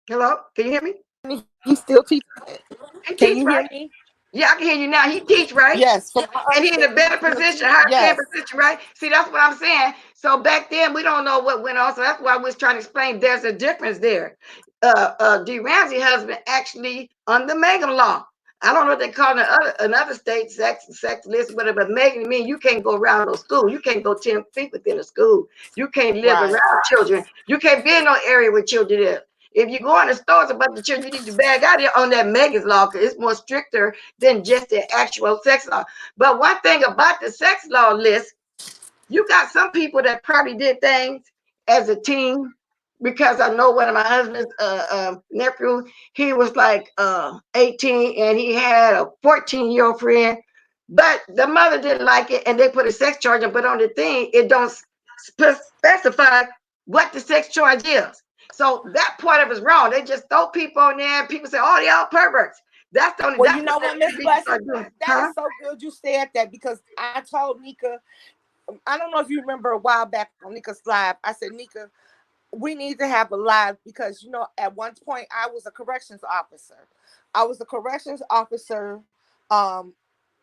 Hello, can you hear me? He still teaches. He Can teach, you hear right? me? Yeah, I can hear you now. He teach, right? Yes, from my And he in a understanding, he better still position, teaches. higher paying Yes. position, right? See, that's what I'm saying. So back then, we don't know what went on. So that's why I was trying to explain there's a difference there. D. Ramsey husband actually under Megan law. I don't know what they call it in another state, sex list, whatever. But Megan mean you can't go around no school. You can't go 10 feet within a school. You can't live Right. around children. You can't be in no area where children is. If you go in the stores about the children, you need to bag out there on that Megan's law because it's more stricter than just the actual sex law. But one thing about the sex law list, you got some people that probably did things as a teen because I know one of my husband's nephew, he was like 18 and he had a 14-year-old friend, but the mother didn't like it and they put a sex charge and put on the thing. It don't specify what the sex charge is. So that part of it is wrong. They just throw people on there and people say, oh, they all perverts. That's Well, you that's what know what, Miss they need to Blessing? start doing. That is Huh? so good you said that because I told Nika, I don't know if you remember a while back on Nika's live, I said, Nika, we need to have a live because, at one point I was a corrections officer. I was a corrections officer um,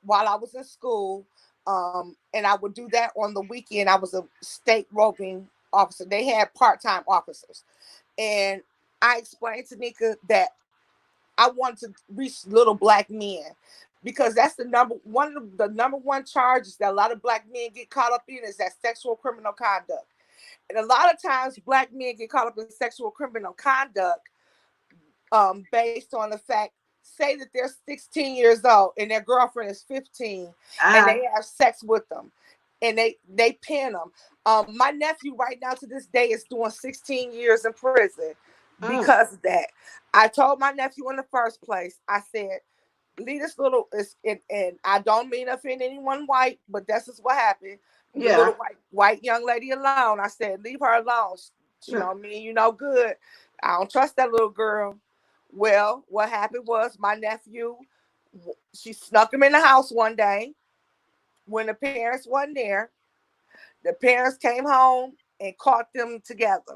while I was in school, and I would do that on the weekend. I was a state roving officer. They had part-time officers. And I explained to Nika that I wanted to reach little black men because that's the number one charges that a lot of black men get caught up in is that sexual criminal conduct. And a lot of times black men get caught up in sexual criminal conduct based on the fact, say that they're 16 years old and their girlfriend is 15 and Uh-huh. they have sex with them and they pin them. My nephew right now to this day is doing 16 years in prison Mm. because of that. I told my nephew in the first place, I said, leave this little, and I don't mean to offend anyone white, but this is what happened. The Yeah. little white young lady alone. I said, leave her alone. She Yeah. don't mean you no good. I don't trust that little girl. Well, what happened was my nephew, she snuck him in the house one day when the parents wasn't there. The parents came home and caught them together.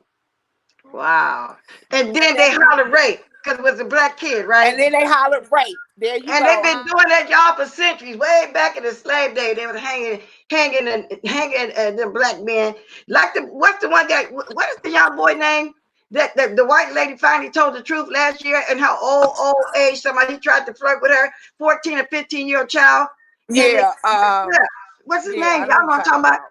Wow. And My then they nephew, hollered rape because it was a black kid, right? and then they hollered rape. There you And they've go. been doing that, y'all, for centuries. Way back in the slave day, they was hanging the black men. Like what's the one guy? What is the young boy name? That the white lady finally told the truth last year, and how old age somebody tried to flirt with her, 14 or 15-year-old child, and they, Yeah, yeah. What's his yeah, name? I know Y'all what know you're what I'm talking talking about? about.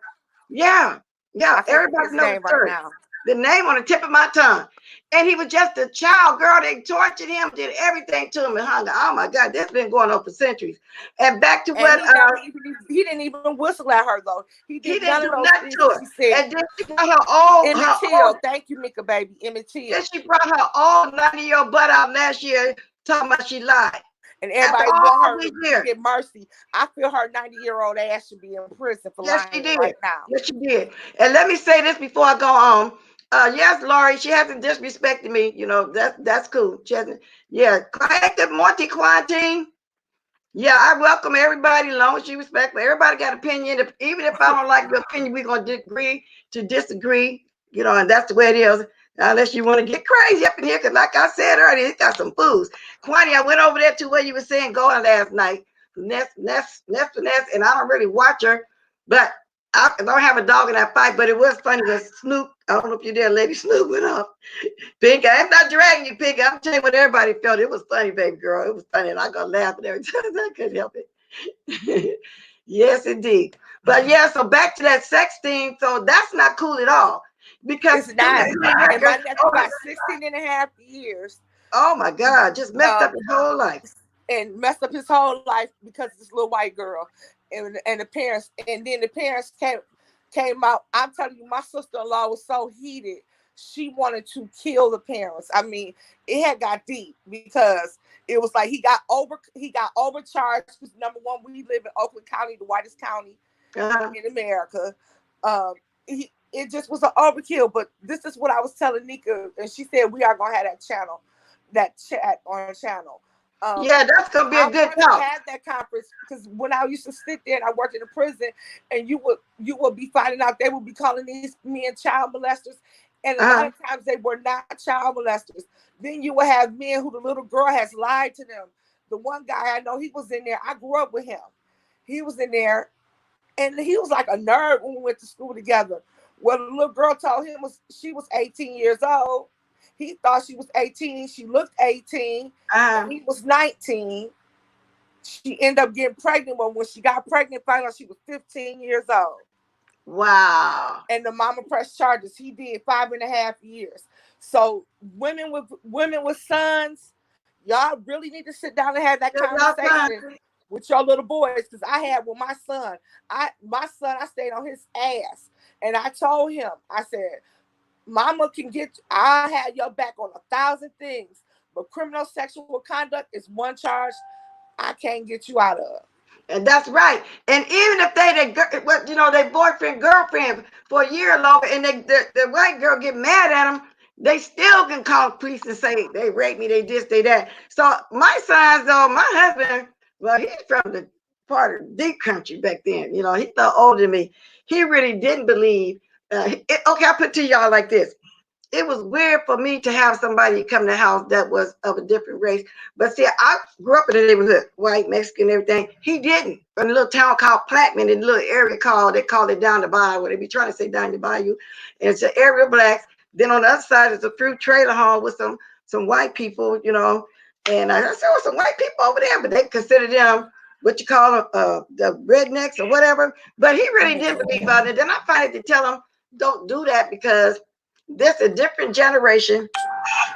Yeah, yeah. I can't think of Everybody his knows the name right story. now. The name on the tip of my tongue. And he was just a child, girl. They tortured him, did everything to him, and hung. Oh my God, that's been going on for centuries. And back to And what he didn't even whistle at her though. He he did didn't none do of those nothing things to that her. she said. And then she brought her old, Thank you, Mika baby. Emmett then Till. she brought her old 90-year-old butt out last year talking about she lied. And After everybody want all her these to years. get mercy. I feel her 90-year-old ass should be in prison for Yes, lying she did. right now. Yes, she did. And let me say this before I go on. Yes, Laurie, she hasn't disrespected me. You know, that's cool. She hasn't, yeah. Hey, good morning, Quantine. Yeah, I welcome everybody as long as you respect. But everybody got opinion. Even if I don't like your opinion, we're gonna agree to disagree. You know, and that's the way it is. Unless you want to get crazy up in here, because like I said earlier, it's got some foods. Kwani, I went over there to where you were saying going last night. Nest, and I don't really watch her, but I don't have a dog in that fight. But it was funny when Snoop, I don't know if you're there, Lady Snoop went up. Pink, I'm not dragging you, Pink. I'm telling you what everybody felt. It was funny, baby girl. It was funny, and I got laughing every time. I couldn't help it. Yes, indeed. But yeah, so back to that sex thing. So that's not cool at all. Because It's not. And my nephew oh, got 16 and a half years. oh my God, just messed up his whole life. And messed up his whole life because of this little white girl. And the parents, and then the parents came out. I'm telling you, my sister-in-law was so heated. She wanted to kill the parents. I mean, it had got deep because it was like he got overcharged. Because number one, we live in Oakland County, the whitest county in America. It just was an overkill. But this is what I was telling Nika, and she said we are gonna have that chat on the channel. Yeah, that's gonna be a good talk. I had that conference because when I used to sit there and I worked in a prison, and you would be finding out they would be calling these men child molesters, and a lot of times they were not child molesters. Then you would have men who the little girl has lied to them. The one guy I know, he was in there. I grew up with him. He was in there, and he was like a nerd when we went to school together. Well, the little girl told him she was 18 years old. He thought she was 18. She looked 18. He was 19. She ended up getting pregnant. But when she got pregnant, found out she was 15 years old. Wow. And the mama pressed charges. He did 5.5 years. So women with sons, y'all really need to sit down and have that conversation with your little boys. Because I had with my son. I stayed on his ass. And I told him, I said, Mama can I had your back on 1,000 things, but criminal sexual conduct is one charge I can't get you out of. And that's right. And even if they boyfriend, girlfriend for a year or longer, and the white girl get mad at them, they still can call the police and say they raped me, they this, they that. So my sons, though, my husband, well, he's from the part of deep country back then. He thought older than me. He really didn't believe. Okay, I'll put it to y'all like this. It was weird for me to have somebody come to the house that was of a different race. But see, I grew up in the neighborhood, white, Mexican, everything. He didn't. From a little town called Plattman, in a little area they called it down the bayou, where they be trying to say down the bayou. And it's an area of blacks. Then on the other side is a few trailer home with some white people, And I said, some white people over there, but they consider them what you call them, the rednecks or whatever. But he really didn't believe about it. Then I finally had to tell him, don't do that, because this a different generation.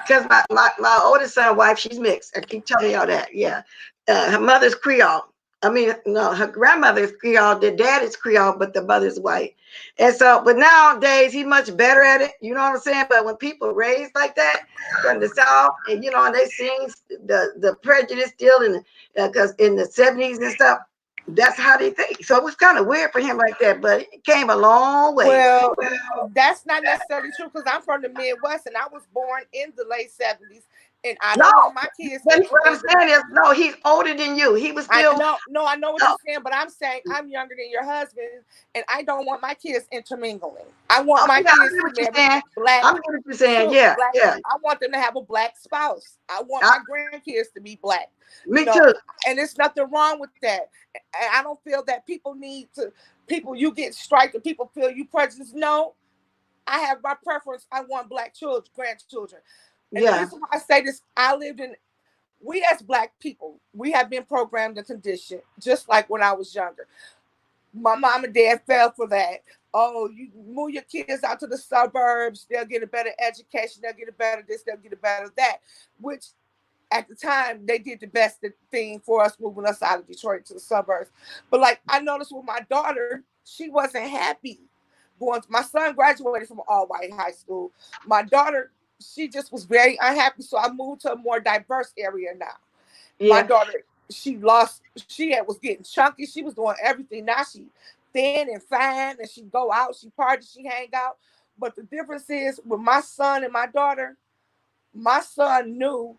Because my oldest son wife, she's mixed. I keep telling y'all that. Yeah. Her mother's Creole. I mean, no, her grandmother is Creole. Their dad is Creole, but the mother's white. And so, but nowadays he's much better at it. You know what I'm saying? But when people raised like that from the South, and and they seen the prejudice still because in the 70s and stuff, that's how they think. So it was kind of weird for him like that, but it came a long way. Well, that's not necessarily true, because I'm from the Midwest and I was born in the late 70s. And I don't want my kids. What I'm saying is, no, he's older than you. He was still. I know what you're saying, but I'm saying I'm younger than your husband, and I don't want my kids intermingling. I want my kids to marry black. I'm what you're saying. Yeah, yeah. I want them to have a black spouse. I want my grandkids to be black. Me too. And there's nothing wrong with that. And I don't feel that people you get striked and people feel you prejudiced. No, I have my preference. I want black grandchildren. And the reason why I say this, we as black people, we have been programmed and conditioned, just like when I was younger. My mom and dad fell for that. Oh, you move your kids out to the suburbs, they'll get a better education, they'll get a better this, they'll get a better that, which at the time they did the best thing for us, moving us out of Detroit to the suburbs. But like I noticed with my daughter, she wasn't happy. My son graduated from all white high school. My daughter, she just was very unhappy. So I moved to a more diverse area now. Yeah. My daughter, she was getting chunky. She was doing everything. Now she thin and fine, and she go out, she party, she hang out. But the difference is with my son and my daughter, my son knew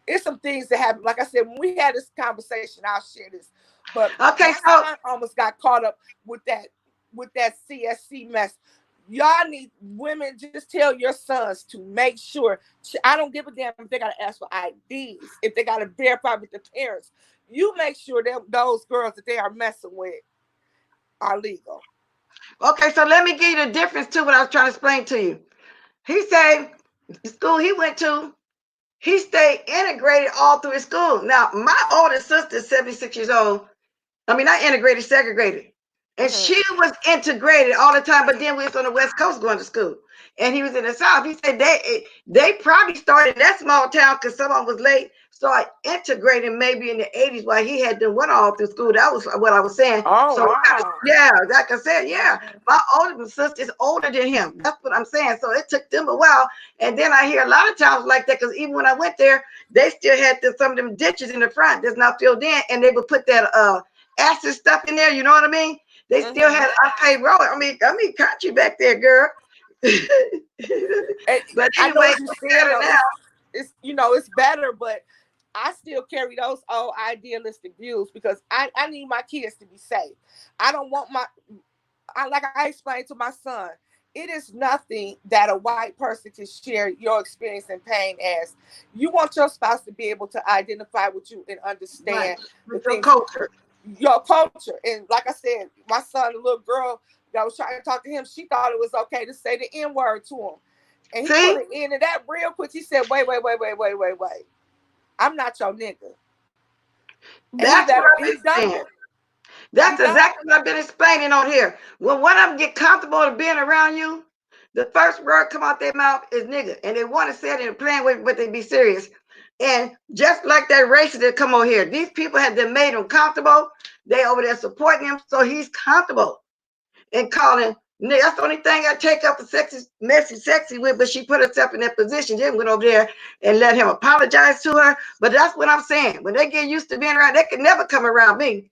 it's some things that happen. Like I said, when we had this conversation, I'll share this. But my son almost got caught up with that CSC mess. Y'all need women, just tell your sons to make sure. I don't give a damn if they got to ask for IDs, if they got to verify with the parents. You make sure that those girls that they are messing with are legal. Okay, so let me give you the difference to what I was trying to explain to you. He said the school he went to, he stayed integrated all through his school. Now, my oldest sister is 76 years old. I mean, not integrated, segregated. And she was integrated all the time, but then we was on the West Coast going to school. And he was in the South. He said they probably started in that small town because someone was late, started integrating maybe in the 80s while he had them went all through school. That was what I was saying. Oh, So wow. yeah, like I said, yeah. My older sister is older than him. That's what I'm saying. So it took them a while. And then I hear a lot of towns like that because even when I went there, they still had some of them ditches in the front that's not filled in, and they would put that acid stuff in there. You know what I mean? They still had unpaved road. I mean, country back there, girl. But I know anyway, what you're saying. Though. It's it's better, but I still carry those old idealistic views because I need my kids to be safe. I don't want like I explained to my son, it is nothing that a white person can share your experience and pain as. You want your spouse to be able to identify with you and understand with the your things, culture. your culture. And like I said, my son, the little girl that was trying to talk to him, she thought it was okay to say the N-word to him. And he put it into that real quick. He said, wait. I'm not your nigga. That's what I've He been dumped saying. it. That's exactly what I've been explaining on here. When one of them get comfortable to being around you, the first word come out their mouth is nigga. And they want to say it in a plain way, but they be serious. And just like that racist that come over here, these people have been made him comfortable. They over there supporting him, so he's comfortable. And calling nigga, that's the only thing I take up the sexy with, but she put herself in that position. Then went over there and let him apologize to her. But that's what I'm saying. When they get used to being around, they can never come around me.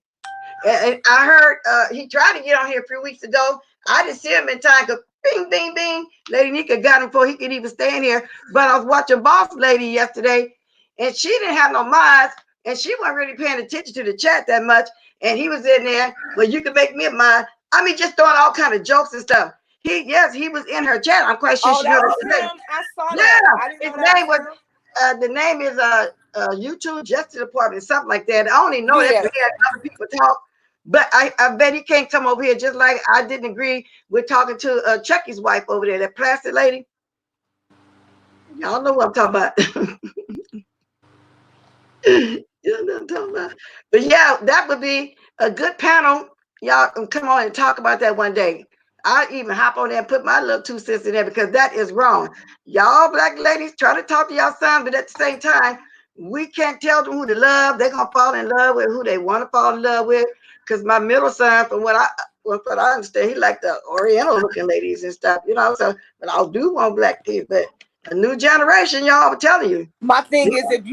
And I heard he tried to get on here a few weeks ago. I didn't see him in time because bing, bing, bing. Lady Nika got him before he could even stay in here. But I was watching Boss Lady yesterday, and she didn't have no minds, and she wasn't really paying attention to the chat that much. And he was in there, well, you can make me a mind. I mean, just throwing all kind of jokes and stuff. He was in her chat. I'm quite sure Oh, she that heard was it. him. I saw Yeah, that. I didn't his know that name was was him. the name is YouTube Justice Department, something like that. I only know that Yeah. because he had other people talk. But I bet he can't come over here, just like I didn't agree with talking to Chucky's wife over there, that plastic lady. Y'all know what I'm talking about. You know what I'm talking about. But yeah, that would be a good panel. Y'all can come on and talk about that one day. I even hop on there and put my little 2 cents in there because that is wrong. Y'all black ladies try to talk to y'all sons, but at the same time, we can't tell them who to love. They're gonna fall in love with who they want to fall in love with. Because my middle son, from what I understand, he like the Oriental looking ladies and stuff, you know. So, but I do want black kids. But a new generation, y'all, I'm telling you. My thing is, if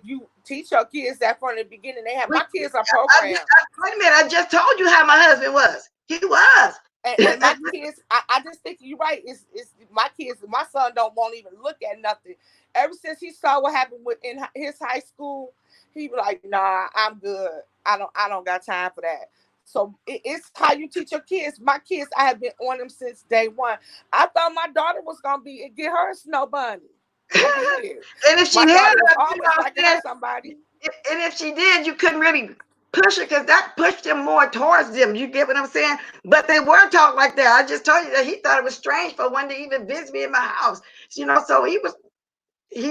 you teach your kids that from the beginning, my kids are programmed. Wait a minute, I just told you how my husband was. He was. And my kids, I just think you're right. It's my kids. My son won't even look at nothing. Ever since he saw what happened in his high school, he was like, "Nah, I'm good. I don't got time for that." So it's how you teach your kids. My kids, I have been on them since day one. I thought my daughter was gonna get her a snow bunny. I did. And if she My had, daughter was you always know, like to have somebody. and if she did, you couldn't really push her because that pushed them more towards them. You get what I'm saying? But they were talking like that. I just told you that he thought it was strange for one to even visit me in my house. You know, so he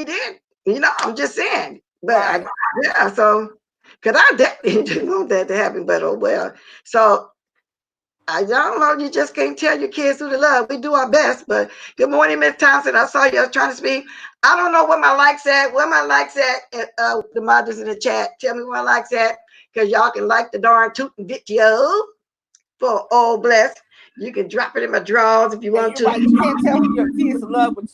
did. You know, I'm just saying. But Right. yeah, so because I definitely didn't want that to happen. But oh well. So I don't know. You just can't tell your kids who to love. We do our best. But good morning, Miss Thompson. I saw you trying to speak. I don't know what my likes at. Where my likes at? The mothers in the chat. Tell me where my likes at, because y'all can like the darn tootin' video for all blessed. You can drop it in my drawers if you And want you're to. right. You can't tell who your kids love, but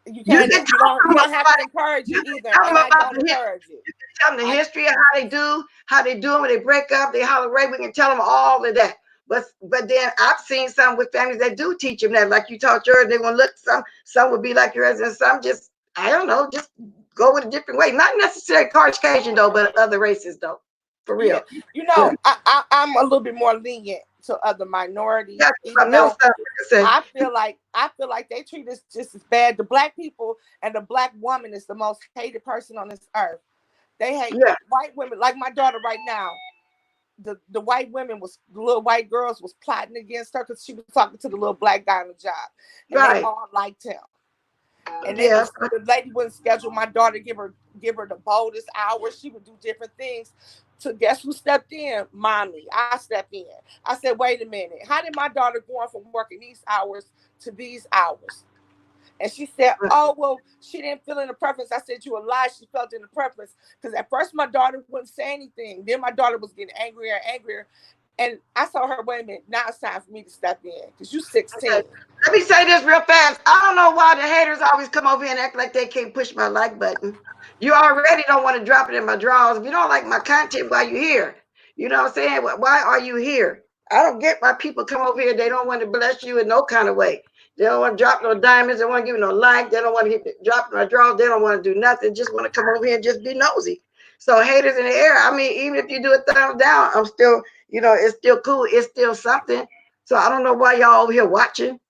you You can't. can You talk don't have to about encourage you it can either. tell And them I about don't the history. encourage it. You can tell them the history of how they do when they break up, they holler right. We can tell them all of that. But then I've seen some with families that do teach them that, like you taught yours. They're gonna look some would be like yours, and some just I don't know, just go with a different way. Not necessarily Caucasian though, but other races though, for Yeah, real. Yeah. I'm a little bit more lenient to other minorities, Yeah, even something else though to say. I feel like they treat us just as bad. The black people and the black woman is the most hated person on this earth. They hate Yeah, white women. Like my daughter right now, the white women the little white girls was plotting against her because she was talking to the little black guy on the job, and they right. all liked him. And Yeah, the lady wouldn't schedule my daughter, give her the boldest hours. She would do different things. To guess who stepped in? Mommy. I stepped in. I said, wait a minute. How did my daughter going from working these hours to these hours? And she said, oh, well, she didn't feel in the preference. I said, you a lie. She felt in the preference. Because at first my daughter wouldn't say anything. Then my daughter was getting angrier and angrier. And I told her, wait a minute, now it's time for me to step in. Because you're 16. okay. Let me say this real fast. I don't know why the haters always come over here and act like they can't push my like button. You already don't want to drop it in my drawers. If you don't like my content, why you here? You know what I'm saying? Why are you here? I don't get why people come over here. They don't want to bless you in no kind of way. They don't want to drop no diamonds. They don't want to give you no like. They don't want to drop my drawers. They don't want to do nothing. Just want to come over here and just be nosy. So haters in the air. I mean, even if you do a thumbs down, I'm still, it's still cool. It's still something. So I don't know why y'all over here watching.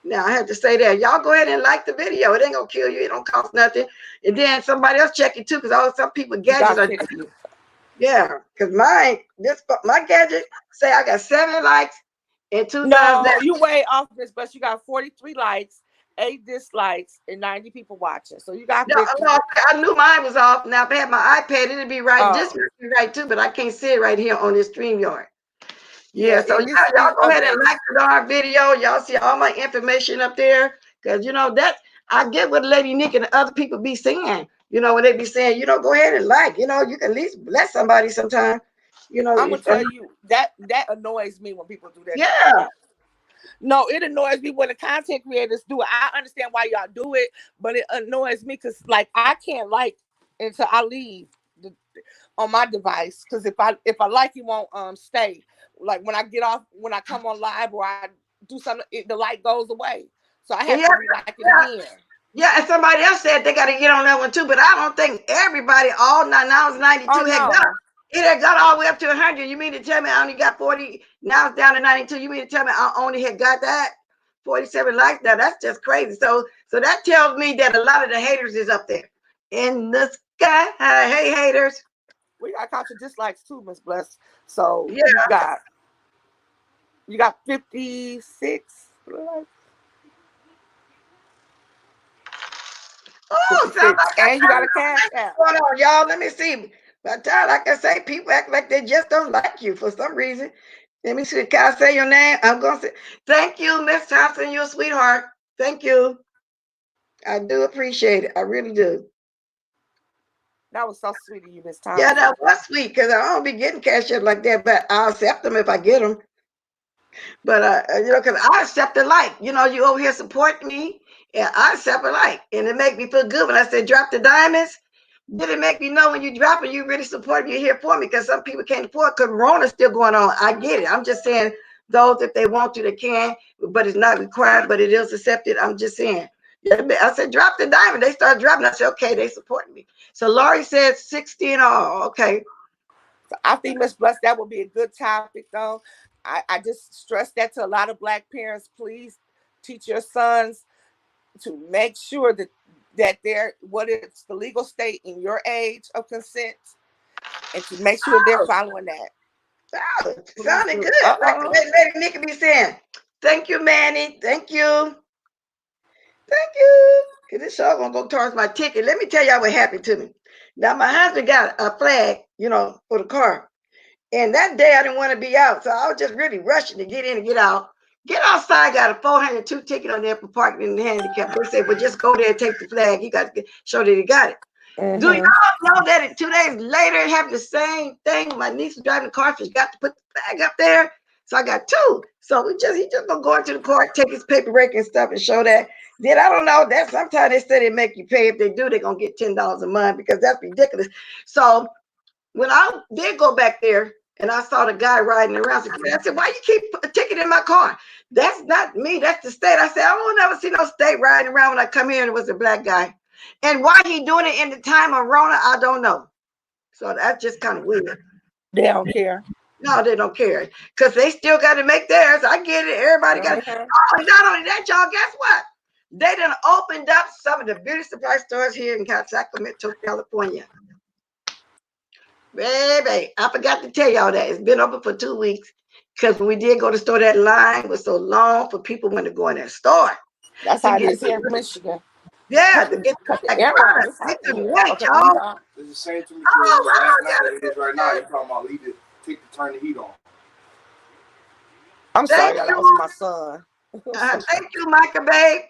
Now I have to say that y'all go ahead and like the video. It ain't gonna kill you. It don't cost nothing. And then somebody else check it too, because some people You gadgets got are 50. yeah. Because my gadget say I got 7 likes in 2000. No, you way off this, but you got 43 likes, 8 dislikes, and 90 people watching. So you got No, 50. no, I knew mine was off. Now if I had my iPad, it'd be right. Oh, This would be right too, but I can't see it right here on this StreamYard. yeah, Yeah, so y'all go ahead okay. and like the darn video. Y'all see all my information up there. Because, that I get what Lady Nick and the other people be saying. When they be saying, go ahead and like, you can at least bless somebody sometime. I'm gonna tell you that annoys me when people do that to Yeah. content. No, it annoys me when the content creators do it. I understand why y'all do it, but it annoys me because like I can't like until I leave on my device. Because if I like, it won't stay. Like when I get off, when I come on live or I do something, the light goes away. So I have Yeah. to re-like it Yeah. again. Yeah, and somebody else said they got to get on that one too, but I don't think everybody, all now it's 92, Oh no. it had got all the way up to 100. You mean to tell me I only got 40, now it's down to 92. You mean to tell me I only had got that 47 likes? Now that's just crazy. So that tells me that a lot of the haters is up there in the sky. Hey, haters. We got count your dislikes too, Miss Bless. So Yeah. you got 56 likes. Oh, sounds 56. like And you I got got a cash app. going on, y'all. Let me see. By the time, like I say, people act like they just don't like you for some reason. Let me see. Can I say your name? I'm going to say, thank you, Miss Thompson. You're a sweetheart. Thank you. I do appreciate it. I really do. That was so sweet of you, Miss Yeah, Thompson. that was sweet because I don't be getting cash up like that, but I'll accept them if I get them. But because I accept the like. You over here supporting me, and I accept a like, and it make me feel good when I say drop the diamonds. Did it make me know when you drop it, you really support me, you're here for me? Because some people can't afford. Corona's still going on. I get it. I'm just saying those, if they want to, they can, but it's not required. But it is accepted. I'm just saying. Yeah, I said drop the diamond. They started dropping. I said okay, they supporting me. So Laurie said 60 and all. Okay. So I think Miss Bless, that would be a good topic though. I just stress that to a lot of black parents. Please teach your sons to make sure that they're what is the legal state in your age of consent, and to make sure they're following that. Oh, Please sounded do. good. Like Lady Nikki be saying, thank you, Manny. Thank you. Thank you. Cause this show gonna go towards my ticket. Let me tell y'all what happened to me. Now my husband got a flag, for the car. And that day I didn't want to be out. So I was just really rushing to get in and get out. Get outside, got a 402 ticket on there for parking in the handicap. They said, well, just go there and take the flag. You got to show that he got it. Do y'all know that 2 days later it happened the same thing? My niece was driving the car. She got to put the flag up there. So I got 2. So he just gonna go into the court, take his paperwork and stuff and show that. Then I don't know that sometimes they say they make you pay. If they do, they're gonna get $10 a month because that's ridiculous. So when I did go back there and I saw the guy riding around, I said, why you keep a ticket in my car? That's not me. That's the state. I said, I don't never see no state riding around when I come here and it was a black guy. And why he doing it in the time of Rona, I don't know. So that's just kind of weird. They don't care. No, they don't care because they still got to make theirs. I get it. Everybody got it. Oh, not only that, y'all, guess what? They done opened up some of the beauty supply stores here in Sacramento, California. Baby, I forgot to tell y'all that. It's been open for 2 weeks because when we did go to the store, that line was so long for people when to go in that store. That's how it is here in Michigan. Yeah, to get Cut the that air on. product. It's hot They in couldn't here. wait, Okay, y'all. It's the same temperature Oh, last night wow, that it is right now. You're talking about turn the heat on. I'm thank sorry, y'all. That was you. my son. Thank you, Micah, babe.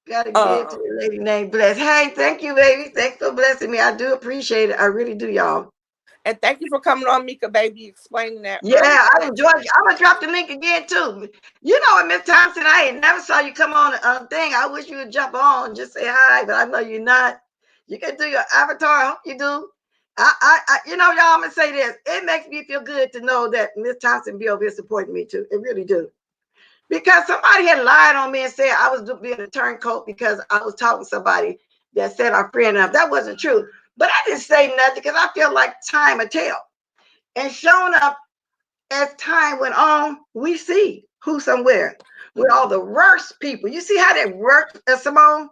Gotta give to the lady named Bless. Hey, thank you, baby. Thanks for blessing me. I do appreciate it. I really do, y'all. And thank you for coming on, Mika, baby, explaining that. Yeah, earlier. I enjoyed it. I'm gonna drop the link again too. You know what, Miss Thompson, I ain't never saw you come on a thing. I wish you would jump on and just say hi, but I know you're not. You can do your avatar. I hope you do. You know, y'all, I'm gonna say this. It makes me feel good to know that Miss Thompson be over here supporting me too. It really do. Because somebody had lied on me and said I was being a turncoat because I was talking to somebody that said our friend up. That wasn't true. But I didn't say nothing because I feel like time will tell. And showing up as time went on, we see who somewhere with all the worst people. You see how that works, Simone?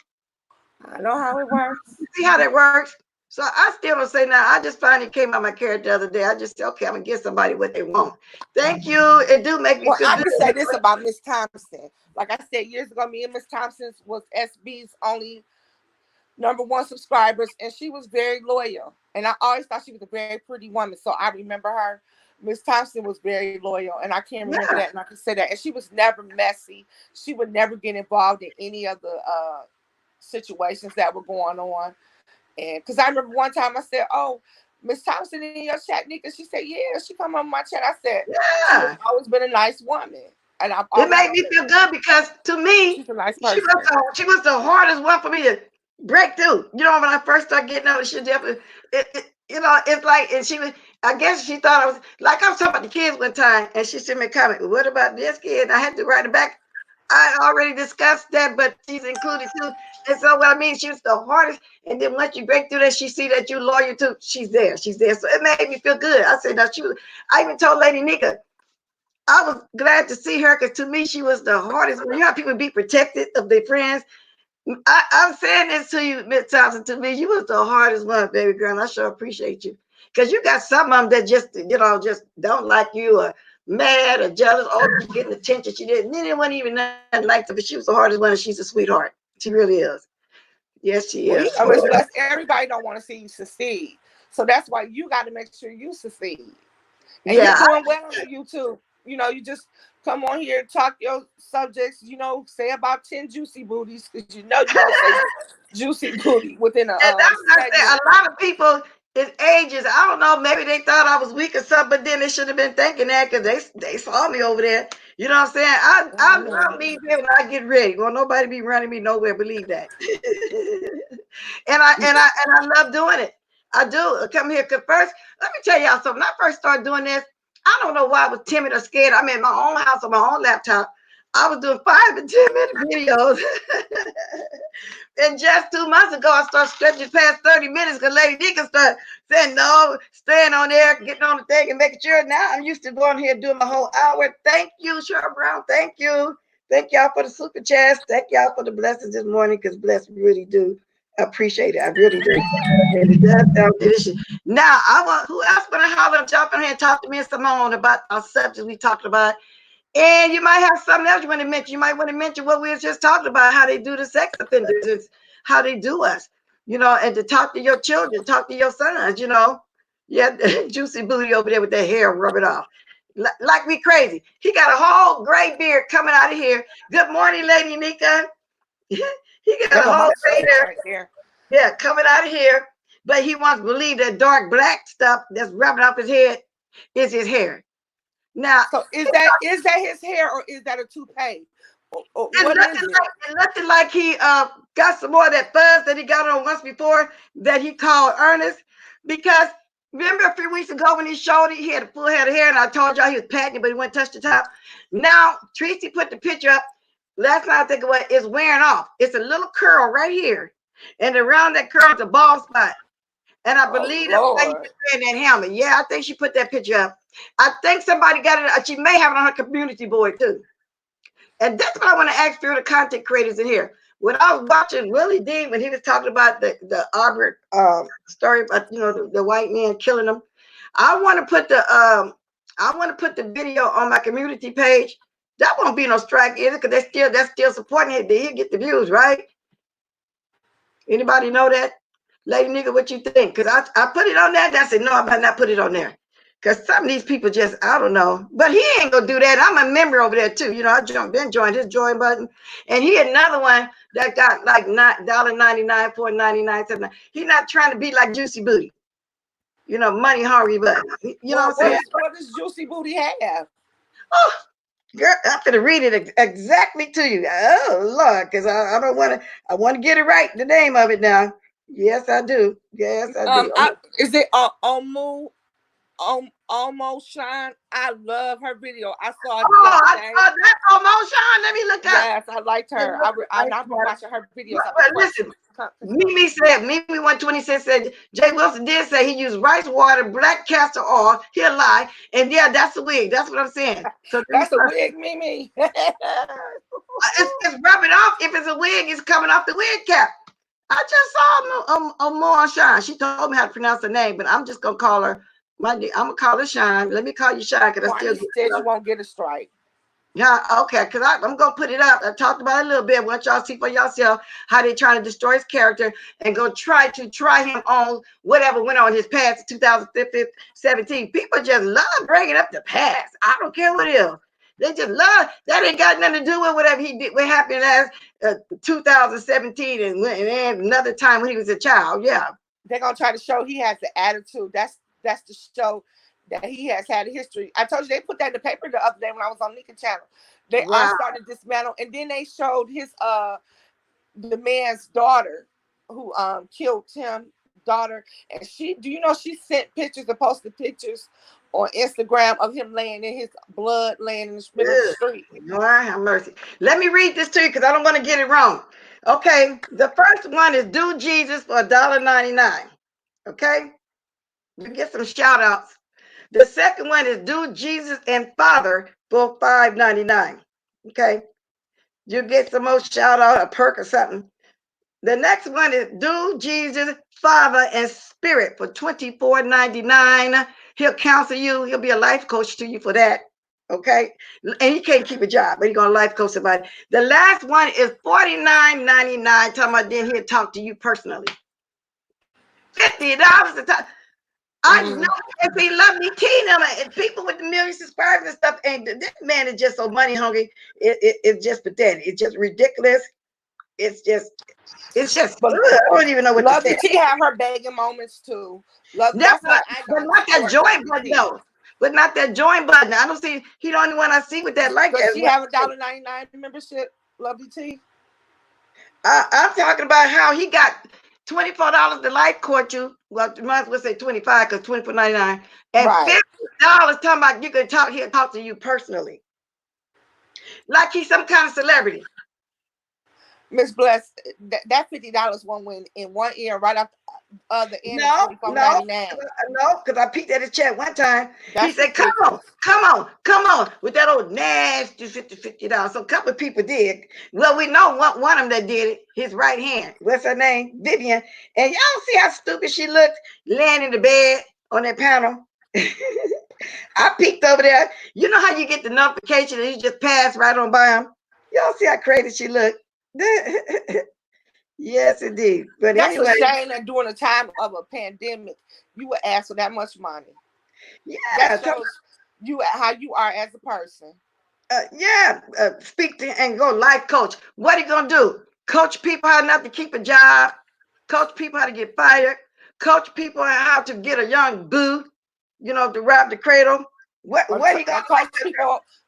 I know how it works. You see how that works? So I still don't say now. I just finally came out my character the other day. I just said, okay, I'm gonna give somebody what they want. Thank you. It do make me Well, feel I good. can say this about Miss Thompson. Like I said years ago, me and Miss Thompson was SB's only #1 subscribers, and she was very loyal. And I always thought she was a very pretty woman, so I remember her. Miss Thompson was very loyal, and I can't remember Yeah. that, and I can say that. And she was never messy. She would never get involved in any of the situations that were going on. And because I remember one time I said, "Oh, Miss Thompson in your chat, Nika." She said, "Yeah." She come on my chat. I said, "She has Yeah. always been a nice woman," and I've It always made me feel good because to me, she's a nice she person. was the hardest one for me to break through. You know, when I first started getting out, she definitely, you know, it's like, and she was, I guess she thought I was, like I was talking about the kids one time, and she sent me a comment, what about this kid? And I had to write it back. I already discussed that, but she's included too. And so what I mean, she was the hardest. And then once you break through that, she see that you're loyal to, she's there. She's there. So it made me feel good. I said, now she was, I even told Lady Nika, I was glad to see her because to me, she was the hardest. You know how people be protected of their friends? I'm saying this to you, Miss Thompson. To me, you was the hardest one, baby girl. And I sure appreciate you because you got some of them that just, you know, just don't like you or mad or jealous. Oh, she's getting attention. She didn't. Then it wasn't even nothing like that, but she was the hardest one. And she's a sweetheart. She really is. Yes, she Well, is. Miss Bless, everybody don't want to see you succeed. So that's why you got to make sure you succeed. And you're Yeah, doing well on the YouTube. You know, you just come on here, talk your subjects, you know, say about 10 juicy booties, because you know you're going to say juicy booty within a and that's what I say. segment. A lot of people, it's ages. I don't know. Maybe they thought I was weak or something, but then they should have been thinking that because they saw me over there. You know what I'm saying? I'll leave here when I get ready. Well, nobody be running me nowhere. Believe that. And I love doing it. I do. I come here because first, let me tell y'all something. When I first started doing this, I don't know why I was timid or scared. I'm in my own house on my own laptop. I was doing 5 and 10 minute videos. And just 2 months ago, I started stretching past 30 minutes because Lady D can start saying no, staying on there, getting on the thing and making sure. Now I'm used to going here doing my whole hour. Thank you, Cheryl Brown. Thank you. Thank y'all for the super chats. Thank y'all for the blessings this morning because bless really do appreciate it. I really do. And it does sound delicious. Now, I want who else want to holler and jump in here and talk to me and Simone about our subjects we talked about. And you might have something else you want to mention. You might want to mention what we were just talking about, how they do the sex offenders, it's how they do us, you know, and to talk to your children, talk to your sons, you know. Yeah, juicy booty over there with that hair, rub it off. Like we crazy. He got a whole gray beard coming out of here. Good morning, Lady Nika. He got There a go my whole gray son hair, right there. yeah, coming out of here. But he wants to believe that dark black stuff that's rubbing off his head is his hair. Now, So is that his hair or is that a toupee? It's What is looking it? like he got some more of that fuzz that he got on once before that he called Ernest. Because remember a few weeks ago when he showed it, he had a full head of hair, and I told y'all he was patting it, but he wouldn't touch the top. Now Tracy put the picture up last night. I think it was it's wearing off. It's a little curl right here, and around that curl is a bald spot. And I Oh believe that's why he Lord. was wearing that helmet. Yeah, I think she put that picture up. I think somebody got it. She may have it on her community board too. And that's what I want to ask for the content creators in here. When I was watching Willie D, when he was talking about the Albert story about the white man killing them, I want to put the video on my community page. That won't be no strike either, because that's still supporting it. He'll get the views, right? Anybody know that? Lady nigga, what you think? Because I put it on there, and I said, no, I better not put it on there. Because some of these people just, I don't know. But he ain't going to do that. I'm a member over there, too. I joined his join button. And he another one that got like $1.99, $4.99, something. He's not trying to be like Juicy Booty. Money hungry, but, you know Well, what I'm saying? what does Juicy Booty have? Oh, girl, I'm going to read it exactly to you. Oh, Lord, because I don't want to, I want to get it right, the name of it now. Yes, I do. Yes, I do. Is it Almost Shine? I love her video. I saw it the Oh, other I day. saw that almost, Sean. Let me look up. Yes, I liked It her. looks like I've been that. watching her videos. I've been But listen, Mimi 126 said Jay Wilson did say he used rice water, black castor oil. He'll lie. And yeah, that's a wig. That's what I'm saying. So that's a wig, Mimi. it's rubbing off. If it's a wig, it's coming off the wig cap. I just saw More Shine. She told me how to pronounce her name, but I'm just gonna call her I'm gonna call her Shine. Let me call you Shine, because I still Marnie said you won't get a strike. Yeah, okay, because I'm going to put it up. I talked about it a little bit. I want y'all to see for yourself how they trying to destroy his character and go try him on whatever went on his past 2015, 17. People just love bringing up the past. I don't care what it is. They just love, that ain't got nothing to do with whatever he did, what happened last 2017 and another time when he was a child. Yeah. They're going to try to show he has the attitude. That's to show that he has had a history. I told you they put that in the paper the other day when I was on Nika channel. They are Wow. starting to dismantle, and then they showed his the man's daughter who killed him daughter, and she sent pictures and posted pictures on Instagram of him laying in his blood, laying in the middle of the street. Lord have mercy. Let me read this to you because I don't want to get it wrong. Okay, the first one is Do Jesus for $1.99. Okay, you get some shout outs. The second one is Do Jesus and Father for $5.99. Okay, you get some more shout out, a perk or something. The next one is Do Jesus, Father, and Spirit for $24.99. He'll counsel you. He'll be a life coach to you for that. Okay. And he can't keep a job, but he's going to life coach somebody. The last one is $49.99. Talking about then he'll talk to you personally. $50 a time. I know if he love me, Tina, and people with the million subscribers and stuff. And this man is just so money hungry. It's just pathetic. It's just ridiculous. It's just But I don't even know what to Lovely say. T have her begging moments too. That's why I But don't not that support join Lovely button T. though. But not that join button. I don't see. He the only one I see with that like Does that. she have $1.99 membership, Lovely T? I'm talking about how he got $24 to life court you. Well, you might as well say 25 because $24.99 and Right. $50 talking about you can talk. He'll talk to you personally, like he's some kind of celebrity. Miss Bless, that $50 won't win in one ear right off the other end of No, $24.99. no, because I peeked at his chat one time. He That's said, ridiculous. come on, with that old nasty $50. So a couple of people did. Well, we know one of them that did it, his right hand. What's her name? Vivian. And y'all see how stupid she looked laying in the bed on that panel? I peeked over there. You know how you get the notification and you just pass right on by him? Y'all see how crazy she looked? Yes, indeed. But That's a anyway, shame that during a time of a pandemic, you would ask for that much money. yeah. That shows you how you are as a person. Speak to and go life coach. What are you gonna do? Coach people how not to keep a job, coach people how to get fired, coach people how to get a young boo, to rob the cradle. What are you gonna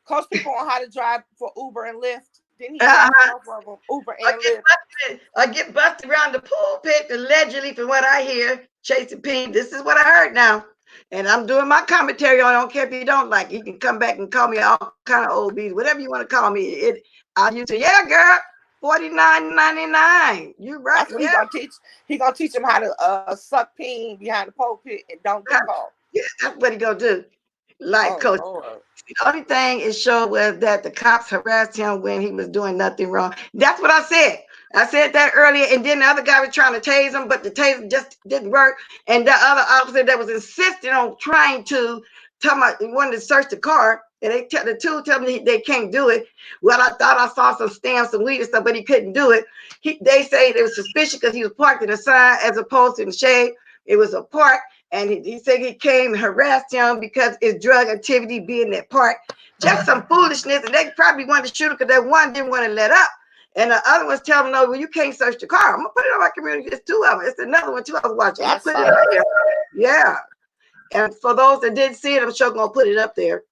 Coach people on how to drive for Uber and Lyft. Didn't he have uh-huh. both of them, Uber I and get Lyft? busted around the pulpit allegedly, from what I hear, chasing Pete. This is what I heard now. And I'm doing my commentary on it. I don't care if you don't like it. You can come back and call me all kind of old bees, whatever you want to call me. I'll use it. Yeah, girl. $49.99. You right? That's what Yeah. he gonna teach him how to suck peen behind the pulpit and don't get caught. Yeah, that's what he gonna do. Like Oh Coach. Lord. The only thing it showed was that the cops harassed him when he was doing nothing wrong. That's what I said. I said that earlier, and then the other guy was trying to tase him, but the taser just didn't work. And the other officer that was insisting on trying to tell my wanted to search the car, and the two tell me they can't do it. Well, I thought I saw some stamps, some weed and stuff, but he couldn't do it. They say it was suspicious because he was parked in the side as opposed to in the shade. It was a park. And he said he came and harassed him because it's drug activity being that park. Just some foolishness. And they probably wanted to shoot him because that one didn't want to let up. And the other one's telling him, no, well, you can't search the car. I'm going to put it on my community. It's two of them. It's another one, too, I was watching. I'm going to That's put it fine. up there. Yeah. And for those that didn't see it, I'm sure going to put it up there.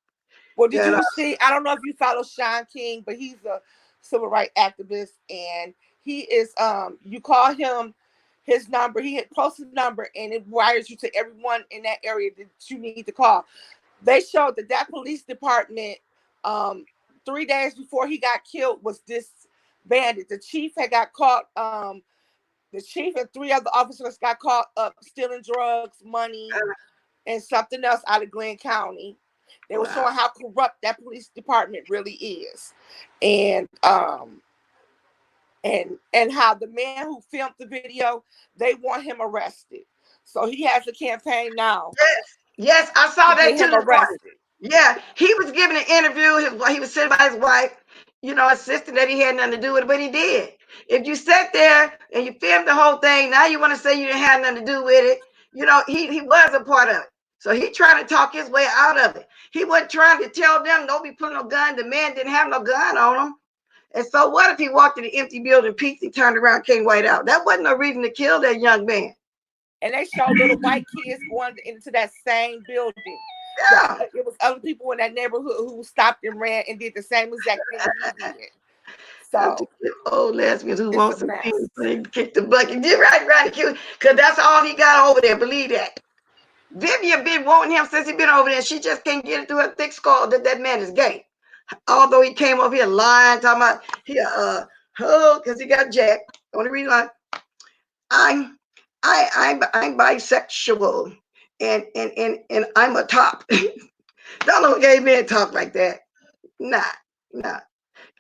Well, did And, you see? I don't know if you follow Sean King, but he's a civil rights activist, and he is. You call him his number. He had posted number, and it wires you to everyone in that area that you need to call. They showed that police department, 3 days before he got killed, was disbanded. The chief had got caught. The chief and three other officers got caught up stealing drugs, money, and something else out of Glenn County. They were showing how corrupt that police department really is, and how the man who filmed the video, they want him arrested. So he has a campaign now. Yes, I saw to that get too. him arrested. Yeah, he was giving an interview. He was sitting by his wife, insisting that he had nothing to do with it, but he did. If you sat there and you filmed the whole thing, now you want to say you didn't have nothing to do with it. He was a part of it. So he trying to talk his way out of it. He wasn't trying to tell them, don't be putting no gun. The man didn't have no gun on him. And so what if he walked in an empty building, peeked, and turned around, came right out? That wasn't no reason to kill that young man. And they showed little white kids going into that same building. Yeah. It was other people in that neighborhood who stopped and ran and did the same exact thing he did. So old lesbians who want it's a some things mess. when they kick the bucket. You're right, cute. Because that's all he got over there. Believe that. Vivian been wanting him since he been over there. She just can't get it through her thick skull that man is gay. Although he came over here lying, talking about because he got jacked. Only reason why I'm bisexual and I'm a top. Don't know gay men talk like that. Nah.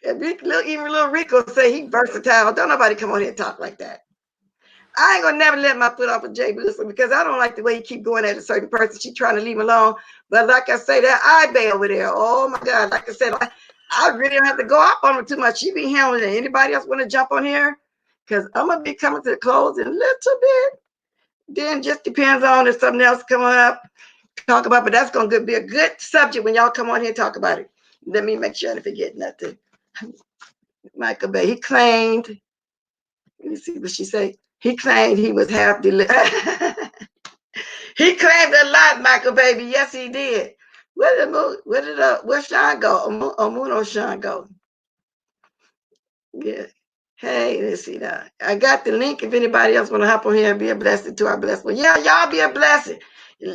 Even little Rico say he versatile. Don't nobody come on here and talk like that. I ain't gonna never let my foot off of Jay Wilson because I don't like the way he keep going at a certain person. She trying to leave him alone. But like I say, that I bay over there. Oh my God. Like I said, I really don't have to go up on her too much. She be handling it. Anybody else want to jump on here? Because I'm gonna be coming to the close in a little bit. Then just depends on if something else coming up. Talk about, but that's gonna be a good subject when y'all come on here and talk about it. Let me make sure I don't forget nothing. Michael Bay, he claimed, let me see what she say. He claimed he was half delivered. He claimed a lot, Michael Baby. Yes, he did. Where Sean go? Omuno Sean go. Yeah. Hey, let's see now. I got the link if anybody else want to hop on here and be a blessing to our blessed one. Yeah, y'all be a blessing.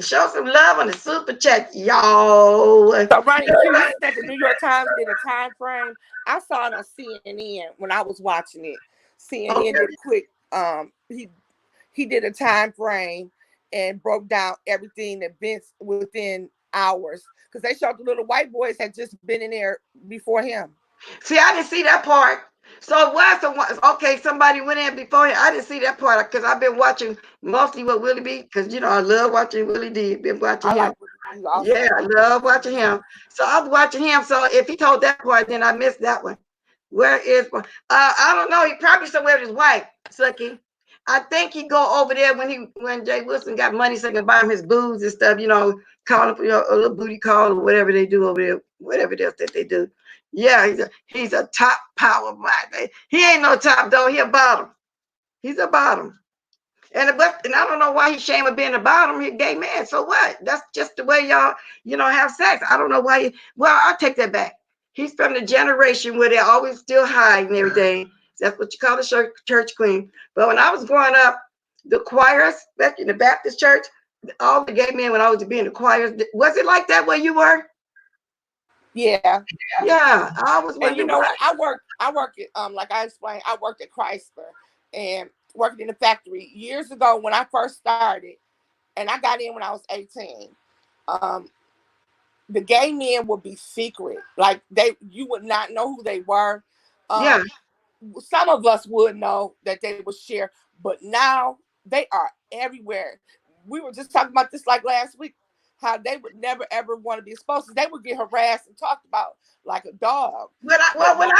Show some love on the super chat, y'all. So Ronnie Q, you said the New York Times did a time frame. I saw it on CNN when I was watching it. CNN did a quick he did a time frame and broke down everything that been within hours. Because they showed the little white boys had just been in there before him. See, I didn't see that part. So it was okay. Somebody went in before him. I didn't see that part because I've been watching mostly what Willie be. Because I love watching Willie D. Been watching him. Like also. Yeah, I love watching him. So I was watching him. So if he told that part, then I missed that one. Where is? I don't know. He probably somewhere with his wife, Sucky. I think he go over there when Jay Wilson got money so he can buy him his booze and stuff. Call him a little booty call or whatever they do over there, whatever it is that they do. Yeah, he's a top power black. He ain't no top though. He a bottom. He's a bottom. And I don't know why he's ashamed of being a bottom. He's a gay man. So what? That's just the way y'all, have sex. I don't know why. Well, I'll take that back. He's from the generation where they're always still high and everything. That's what you call the church queen. But when I was growing up, the choirs, back in the Baptist church, all the gay men when I was being the choirs, was it like that where you were? Yeah. Yeah, I always And you wondered know why. what? I work at like I explained, I worked at Chrysler and worked in the factory years ago when I first started, and I got in when I was 18. Um, the gay men would be secret, like you would not know who they were. Yeah, Um, some of us would know that they would share, but now they are everywhere. We were just talking about this like last week, how they would never ever want to be exposed. They would get harassed and talked about like a dog. but But when now,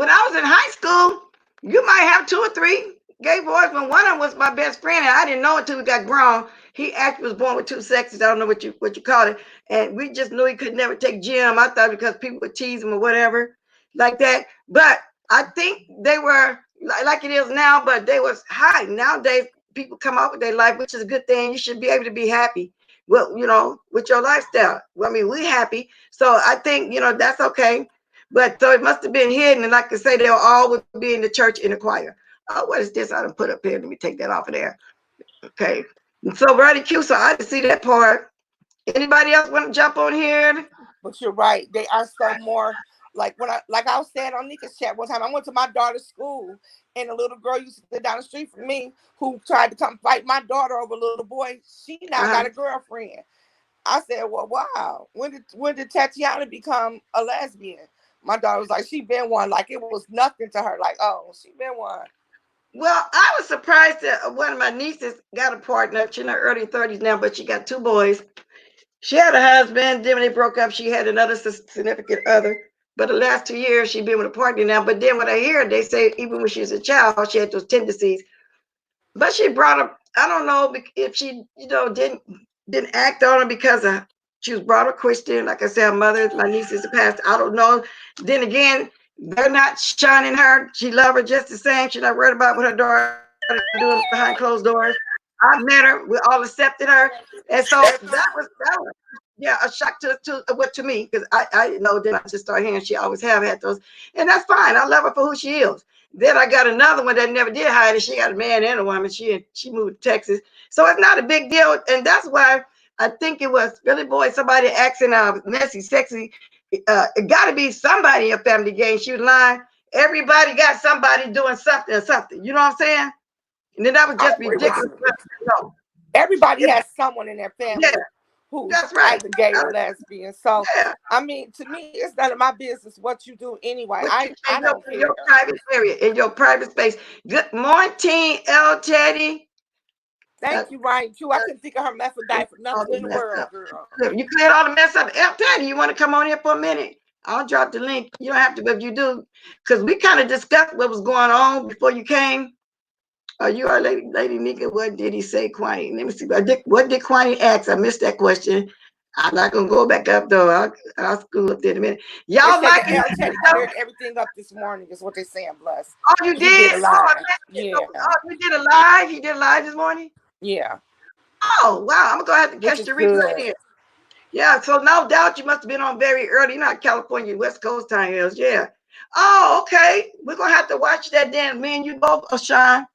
I was in high school, you might have 2 or 3 gay boys, but one of them was my best friend, and I didn't know until we got grown. He actually was born with 2 sexes. I don't know what you call it, and we just knew he could never take gym. I thought because people would tease him or whatever, like that. But I think they were like it is now, but they was high. Nowadays, people come out with their life, which is a good thing. You should be able to be happy. Well, with your lifestyle. Well, I mean, we happy, so I think that's okay. But so it must have been hidden, and like I say, they'll all be in the church in the choir. Oh, what is this? I done put up here. Let me take that off of there. Okay. And so very cute. So I didn't see that part. Anybody else want to jump on here? but you're right. They are so more like like I was saying on Nika's chat one time. I went to my daughter's school, and a little girl used to live down the street from me who tried to come fight my daughter over a little boy. She now Uh-huh. got a girlfriend. I said, well, wow. When did Tatiana become a lesbian? My daughter was like, she been one. Like it was nothing to her. Like, oh, she been one. Well, I was surprised that one of my nieces got a partner. She's in her early 30s now, but she got 2 boys. She had a husband. Then when they broke up, she had another significant other. But the last 2 years, she's been with a partner now. But then when I hear, they say even when she was a child, she had those tendencies. But she brought up, I don't know if she, didn't act on it because she was brought up Christian. Like I said, her mother, my niece is a pastor. I don't know. Then again, they're not shining her. She love her just the same. She's not worried about what her daughter doing behind closed doors. I met her. We all accepted her, and so that was yeah, a shock to me because I didn't know. Then I just started hearing she always have had those, and that's fine. I love her for who she is. Then I got another one that never did hide it. She got a man and a woman. She moved to Texas, so it's not a big deal, and that's why I think it was really boy somebody asking messy, sexy. It got to be somebody in your family game. She was lying. Everybody got somebody doing something or something. You know what I'm saying? And then that was I just agree with ridiculous. you. No. Everybody Yeah, has someone in their yeah, family who's that's right. either gay or lesbian. So, Yeah. I mean, to me, it's none of my business what you do anyway. What you I don't in care. your private area, in your private space. Good morning, L. Teddy. Thank you, Ryan Q. I couldn't think of her method diet for All nothing the in the mess world, up. girl. You cleared all the mess up. L. Teddy, you want to come on here for a minute? I'll drop the link. You don't have to, but if you do, because we kind of discussed what was going on before you came. You are Lady Nika. What did he say, Quine? Let me see. What did Quine ask? I missed that question. I'm not gonna go back up though. I'll school up there in a minute. They Y'all said like that it? L. Teddy cleared everything up this morning, is what they're saying, bless. Oh, you He did did? a Oh, I live. missed it. Yeah. Oh, you did a live? He did a live this morning? Yeah. Oh, wow. I'm gonna have to Which catch is the replay good. then. Yeah, so no doubt you must have been on very early, not California, West Coast time is. Yeah. Oh, okay. We're gonna have to watch that then. Me and you both, Sean.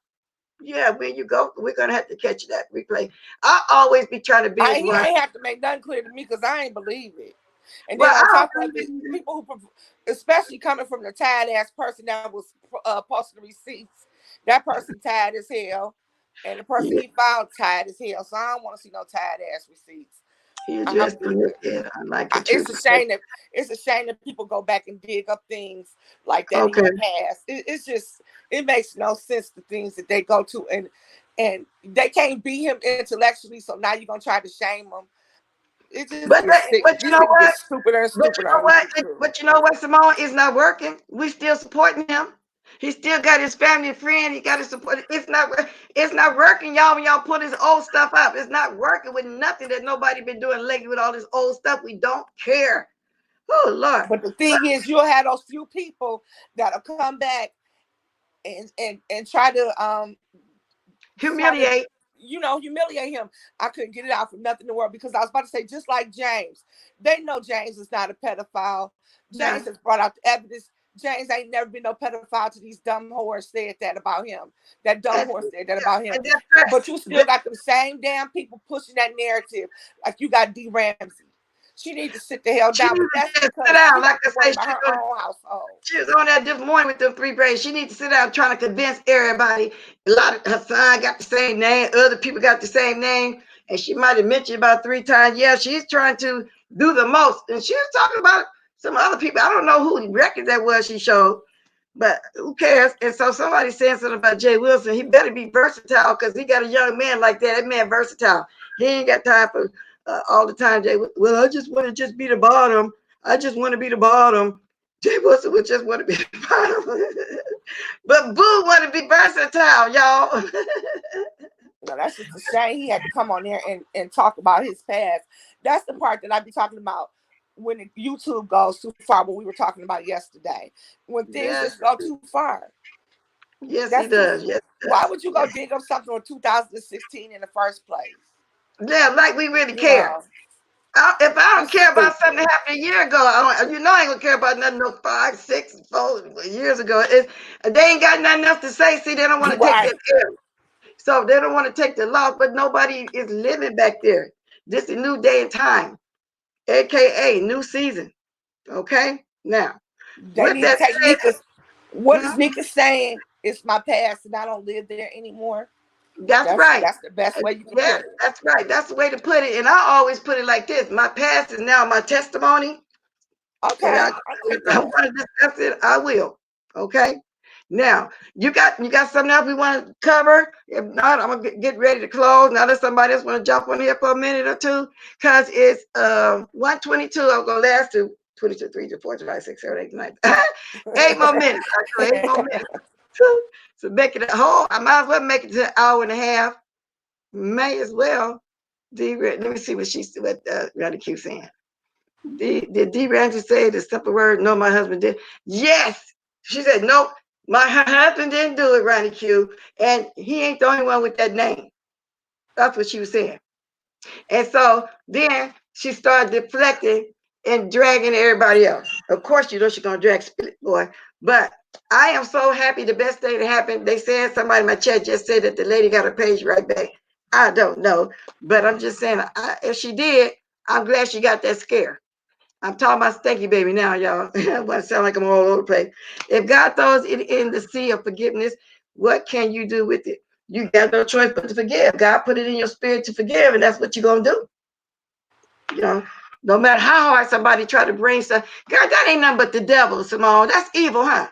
Yeah, when you go, we're gonna have to catch that replay. I'll always be trying to binge He watch. ain't have to make nothing clear to me because I ain't believe it. And then Well, I on don't top of it, believe it. people who, especially coming from the tired ass person that was posting the receipts, that person tired as hell, and the person Yeah, he found tired as hell. So I don't want to see no tired ass receipts. he I'm addressed the good. look. Yeah, I like it too. It's a shame that people go back and dig up things like that in Okay. your past. It makes no sense the things that they go to and they can't beat him intellectually. So now you're gonna try to shame him. It just But gets sick. but you These know people get what? stupider and But you stupider know on what? YouTube. But you know what, Simone is not working. We still supporting him. He still got his family and friend. He got his support. It's not working, y'all. When y'all put his old stuff up, it's not working with nothing that nobody been doing lately with all this old stuff. We don't care. Oh Lord. But the thing is, you'll have those few people that'll come back and try to Humiliate. humiliate him. I couldn't get it out from nothing in the world because I was about to say, just like James, they know James is not a pedophile. Nah. James has brought out the evidence. James ain't never been no pedophile to these dumb whores said that about him. That dumb And, whore said that about him. and that's But you still got the same damn people pushing that narrative. Like you got D. Ramsey. She needs to sit the hell She down, needs but to that's just because sit down. she Like got to I worry say, about her own household. she was on that this morning with them 3 braids. She needs to sit down trying to convince everybody. A lot of her son got the same name. Other people got the same name. And she might have mentioned about 3 times. Yeah, she's trying to do the most. And she was talking about some other people. I don't know who record that was she showed, but who cares? And so somebody saying something about Jay Wilson. He better be versatile because he got a young man like that. That man versatile. He ain't got time for all the time. Jay, well, I just want to just be the bottom. I just want to be the bottom. Jay Wilson would just want to be the bottom. But Boo want to be versatile, y'all. No, that's just a shame. He had to come on there and talk about his past. That's the part that I be talking about when YouTube goes too far. What we were talking about yesterday, when things Yes, just go too far. yes, he That's too. does. Yes, he Why does. would you go Yes. dig up something in 2016 in the first place? Yeah, like we really You care. know, If I don't it's care about something stupid. that happened a year ago, I ain't gonna care about nothing no 5, 6, 4 years ago. They ain't got nothing else to say. See, they don't want to take Right. that air. So they don't want to take the loss, but nobody is living back there. This is a new day and time, aka new season. Okay. Now, They with need to that take said, Nika. What is hmm, Nika saying? It's my past, and I don't live there anymore. that's right. That's the best way you can Yeah, put it. that's right. That's the way to put it. And I always put it like this: my past is now my testimony. And Okay, I if like I that. want to discuss it, I will. Okay. Now you got something else we want to cover. If not, I'm gonna get ready to close. Now that somebody else want to jump on here for a minute or two, cause it's 1:22. I'm gonna last to 22, 3 to 4 to 5, 6, 7, 8, 9. 8 more minutes. I go 8 more minutes. So make it a whole. I might as well make it to an hour and a half. May as well. Let me see what Rowdy Q saying. Did D. Ramsey say the simple word, no, my husband did? Yes. She said, nope, my husband didn't do it, Ronnie Q. And he ain't the only one with that name. That's what she was saying. And so then she started deflecting and dragging everybody else. Of course, you know she's going to drag Split Boy. But I am so happy. The best thing that happened, they said, somebody in my chat just said that the lady got her page right back. I don't know. But I'm just saying, if she did, I'm glad she got that scare. I'm talking about Stanky Baby now, y'all. I want to sound like I'm all over the place. If God throws it in the sea of forgiveness, what can you do with it? You got no choice but to forgive. God put it in your spirit to forgive, and that's what you're going to do. You know, no matter how hard somebody try to bring stuff. God, that ain't nothing but the devil, Simone. That's evil, huh?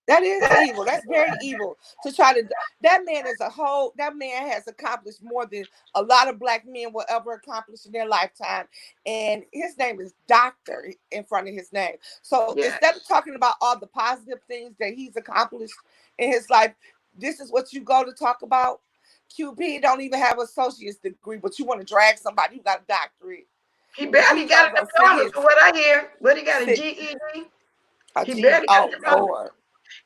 That is evil. That's very evil to try to. That man is a whole. That man has accomplished more than a lot of black men will ever accomplish in their lifetime. And his name is Doctor in front of his name. So Yeah. instead of talking about all the positive things that he's accomplished in his life, this is what you go to talk about. QB don't even have an associate's degree, but you want to drag somebody who got a doctorate. He And barely he's got gonna a go sit diploma, his from what I hear. But he got a sit GED. a He G. barely got a Oh diploma. Lord.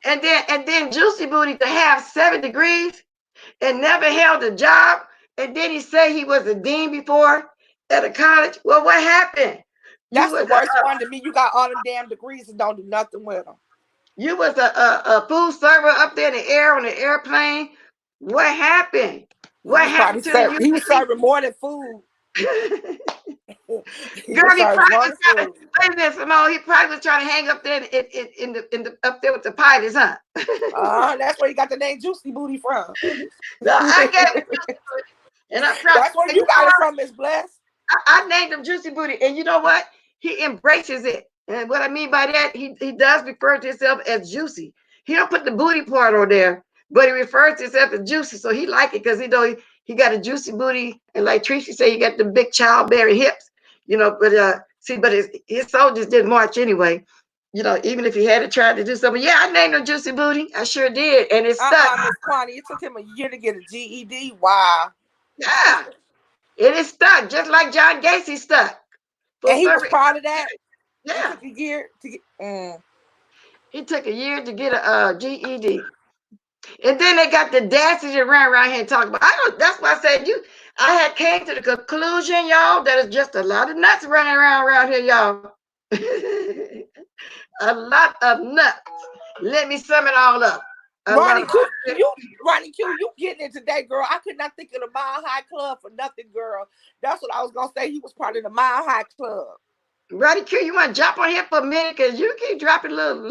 And then Juicy Booty to have 7 degrees and never held a job. And then he said he was a dean before at a college. Well, what happened? You That's the was worst one to me. You got all them damn degrees and don't do nothing with them. a food server up there in the air on the airplane. What happened? He What was probably happened to the he was UC? serving more than food. He Girl, was he serving probably more was than trying to food. wait a minute, Simone. He probably was trying to hang up there in the up there with the pilots, huh? That's where you got the name Juicy Booty from. No, I gave him Juicy Booty, and I'm proud. That's where And you you know got it what? from, Miss Bless. I named him Juicy Booty, and you know what? He embraces it. And what I mean by that, he does refer to himself as Juicy. He don't put the booty part on there, but he refers to himself as Juicy. So he like it because he know he got a juicy booty, and like Tracy said, he got the big childbearing hips. But but his soldiers didn't march anyway. Even if he had tried to do something, yeah, I named him Juicy Booty. I sure did, and it stuck. Miss Kwani, it took him a year to get a GED. Wow. Yeah, it is stuck, just like John Gacy stuck for And he was some reason. proud of that. It Yeah. took a year to get. He took a year to get a GED. And then they got the audacity to run around here and talk about. I don't. That's why I said I had came to the conclusion, y'all, that it's just a lot of nuts running around here, y'all. A lot of nuts. Let me sum it all up. A lot Ronnie of Q, you getting it today, girl. I could not think of the Mile High Club for nothing, girl. That's what I was gonna say. He was part of the Mile High Club. Roddy Q, you want to jump on here for a minute? Because you keep dropping little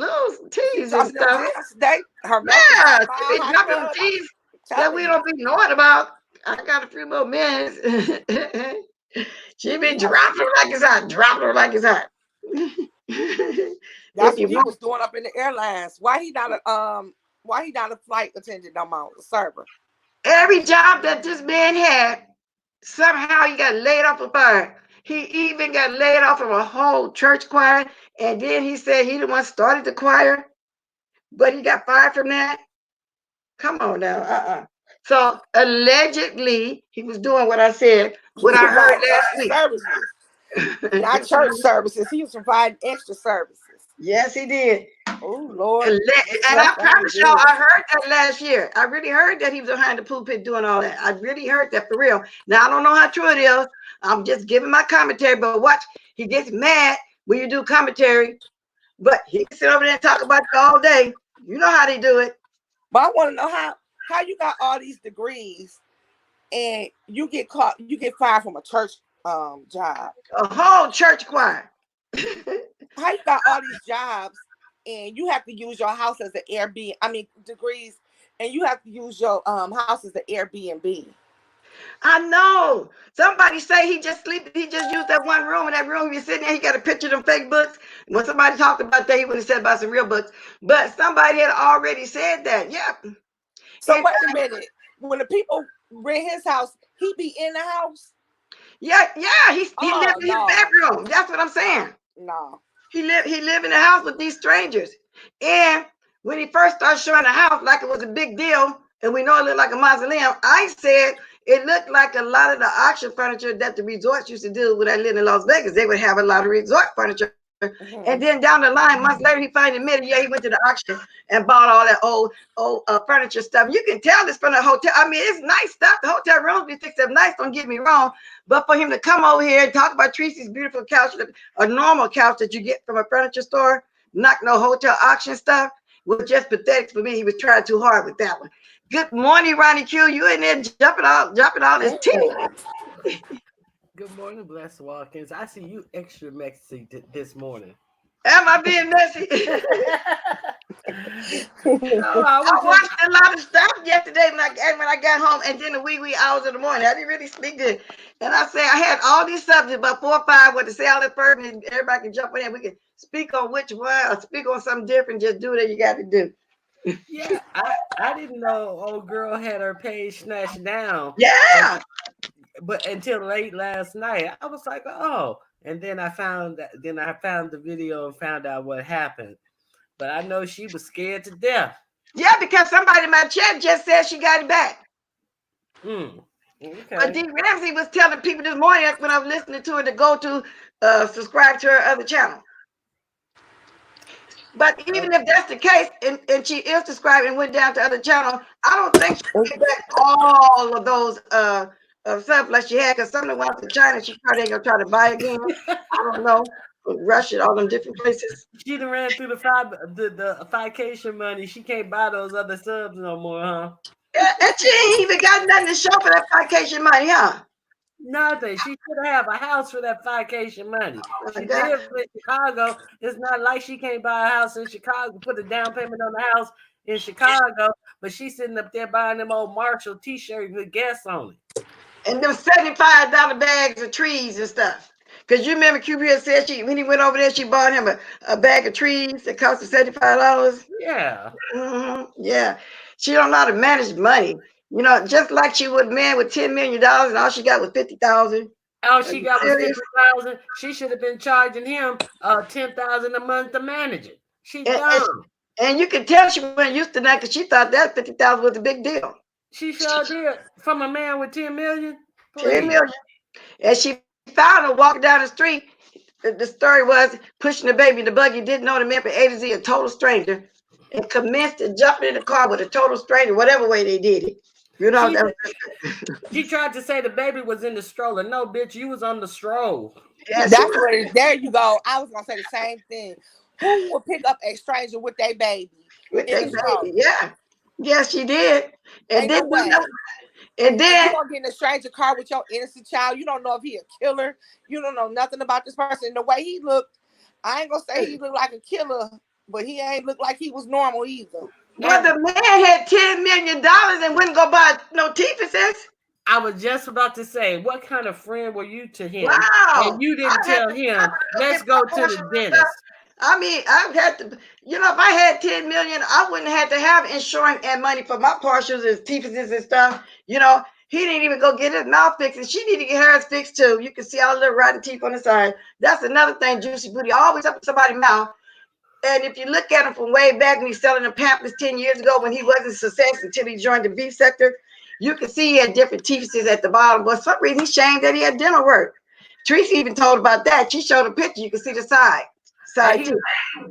She teas and dropping them stuff. gems today. Her message Yeah, on she Mile be High dropping them Club. teas that Telling we you. don't be knowing about. I got a few more minutes. She be Yeah, dropping them like it's hot. Dropping them like it's hot. that's If what you he want. was doing up in the airlines. Why he not a flight attendant no more? A server. Every job that this man had, somehow he got laid off of fire. He even got laid off of a whole church choir. And then he said he the one started the choir, but he got fired from that. Come on now. So allegedly he was doing what I said, what I heard Provide last extra week. services. Not church services. He was providing extra services. Yes, he did. Oh Lord, And this I young thing promise y'all, good. I heard that last year. I really heard that he was behind the pulpit doing all that. I really heard that for real. Now, I don't know how true it is. I'm just giving my commentary, but watch, he gets mad when you do commentary, but he can sit over there and talk about you all day. You know how they do it. But I want to know how you got all these degrees and you get fired from a church job. A whole church choir. How you got all these jobs and you have to use your house as an Airbnb? I mean degrees, and you have to use your house as an Airbnb. I know. Somebody say he just sleep. He just used that one room. In that room, he sitting there. He got a picture of them fake books. When somebody talked about that, he would have said about some real books. But somebody had already said that. Yeah. So And wait a minute. When the people rent his house, he be in the house? yeah. He lived Oh in his no. bedroom. That's what I'm saying. No. He lived in the house with these strangers. And when he first started showing the house like it was a big deal, and we know it looked like a mausoleum, I said it looked like a lot of the auction furniture that the resorts used to do when I lived in Las Vegas. They would have a lot of resort furniture. And then down the line, months later, he finally admitted, yeah, he went to the auction and bought all that old furniture stuff. You can tell it's from the hotel. I mean, it's nice stuff. The hotel rooms be fixed up nice, don't get me wrong. But for him to come over here and talk about Tracy's beautiful couch, a normal couch that you get from a furniture store, not no hotel auction stuff, was just pathetic for me. He was trying too hard with that one. Good morning, Ronnie Q. You in there jumping all this tea. Good morning, Bless Watkins. I see you extra messy this morning. Am I being messy? No, I I was just watched a lot of stuff yesterday when I got home, and then the wee hours of the morning. I didn't really speak good. And I said I had all these subjects, about 4 or 5, what to say all that first, and everybody can jump in and we can speak on which one or speak on something different. Just do what you got to do. yeah. I didn't know old girl had her page snatched down, and Yeah. but until late last night, I was like, oh. And then I found the video and found out what happened. But I know she was scared to death. Yeah, because somebody in my chat just said she got it back. Mm, But okay. D. Ramsey was telling people this morning when I was listening to her to go to subscribe to her other channel. But even if that's the case, and she is subscribed and went down to other channel, I don't think she get back all of those stuff like she had, because some of the ones in China she probably ain't gonna try to buy again. I don't know. Russia, all them different places. She done ran through the vacation money. She can't buy those other subs no more, huh? Yeah, and she ain't even got nothing to show for that vacation money, huh? Nothing. She should have a house for that vacation money. Oh my She God. lives in Chicago. It's not like she can't buy a house in Chicago, put a down payment on the house in Chicago, but she's sitting up there buying them old Marshall t-shirts with gas on it. And them $75 bags of trees and stuff. Because you remember QB said when he went over there, she bought him a bag of trees that cost her $75. Yeah. Yeah. She don't know how to manage money. You know, just like she would man with $10 million and all she got was 50,000. All Are she you got was serious? 50,000. She should have been charging him 10,000 a month to manage it. She And, dumb. and you can tell she wasn't used to that because she thought that 50,000 was a big deal. She sure did. From a man with 10 million? 10 Please. million. And she found her walking down the street. The story was pushing the baby in the buggy, didn't know the man from A to Z, a total stranger, and commenced to jumping in the car with a total stranger, whatever way they did it. You know, She She tried to say the baby was in the stroller. No, bitch, you was on the stroll. yeah, she That's was what it is. There you go. I was gonna say the same thing. Who would pick up a stranger with their baby with in that the stroller? baby. Yeah. Yes, she did. And Ain't then, no way. and And then you gonna get in a stranger car with your innocent child. You don't know if he a killer. You don't know nothing about this person. The way he looked, I ain't gonna say he looked like a killer, but he ain't look like he was normal either. well, the man had $10 million and wouldn't go buy no teepuses. I was just about to say, what kind of friend were you to him? Wow. And you didn't tell him, let's go to the dentist. I mean, I've had to, if I had 10 million, I wouldn't have to have insurance and money for my partials and teethuses and stuff. He didn't even go get his mouth fixed, and she need to get hers fixed too. You can see all the little rotten teeth on the side. That's another thing, Juicy Booty always up in somebody's mouth. And if you look at him from way back when he's selling the pamphlets 10 years ago, when he wasn't a success until he joined the beef sector, you can see he had different teethuses at the bottom. But for some reason, he's ashamed that he had dental work. Teresa even told about that. She showed a picture. You can see the side too.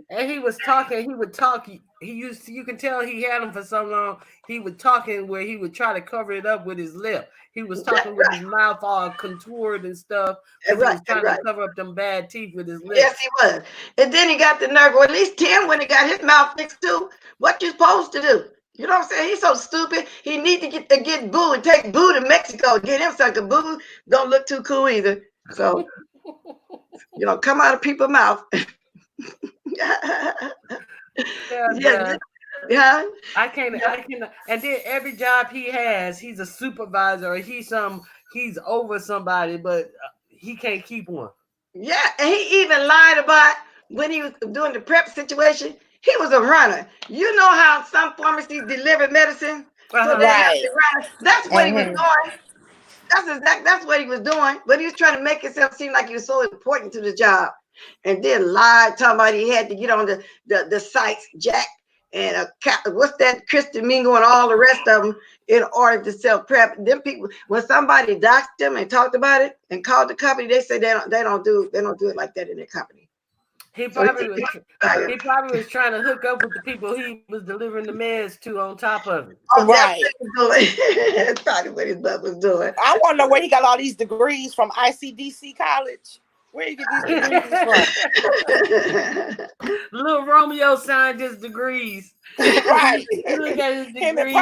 And he was talking. He would talk. You can tell he had him for so long. He would talking where he would try to cover it up with his lip. He was talking with his mouth all contoured and stuff because he was trying to cover up them bad teeth with his lips. Yes, he was. And then he got the nerve, or at least Tim, when he got his mouth fixed too. What you supposed to do? You know what I'm saying? He's so stupid. He need to get Boo and take Boo to Mexico. Get him something. Boo don't look too cool either. So, come out of people's mouth. Yeah. I can't. And then every job he has, he's a supervisor, or he's over somebody, but he can't keep one. Yeah, and he even lied about when he was doing the prep situation. He was a runner. You know how some pharmacies deliver medicine, so they have to run. That's what he was doing. That's what he was doing. But he was trying to make himself seem like he was so important to the job, and then lied, talking about he had to get on the sites, Jack, and what's that, Kristen Mingle, and all the rest of them in order to sell prep. Them people, when somebody doxed them and talked about it and called the company, they say they don't do it like that in their company. He probably was trying to hook up with the people he was delivering the meds to on top of it. Oh, right. That's probably what his butt was doing. I want to know where he got all these degrees from. ICDC College. Where you get these degrees from? Little Romeo signed his degrees. Right. Look at his degree.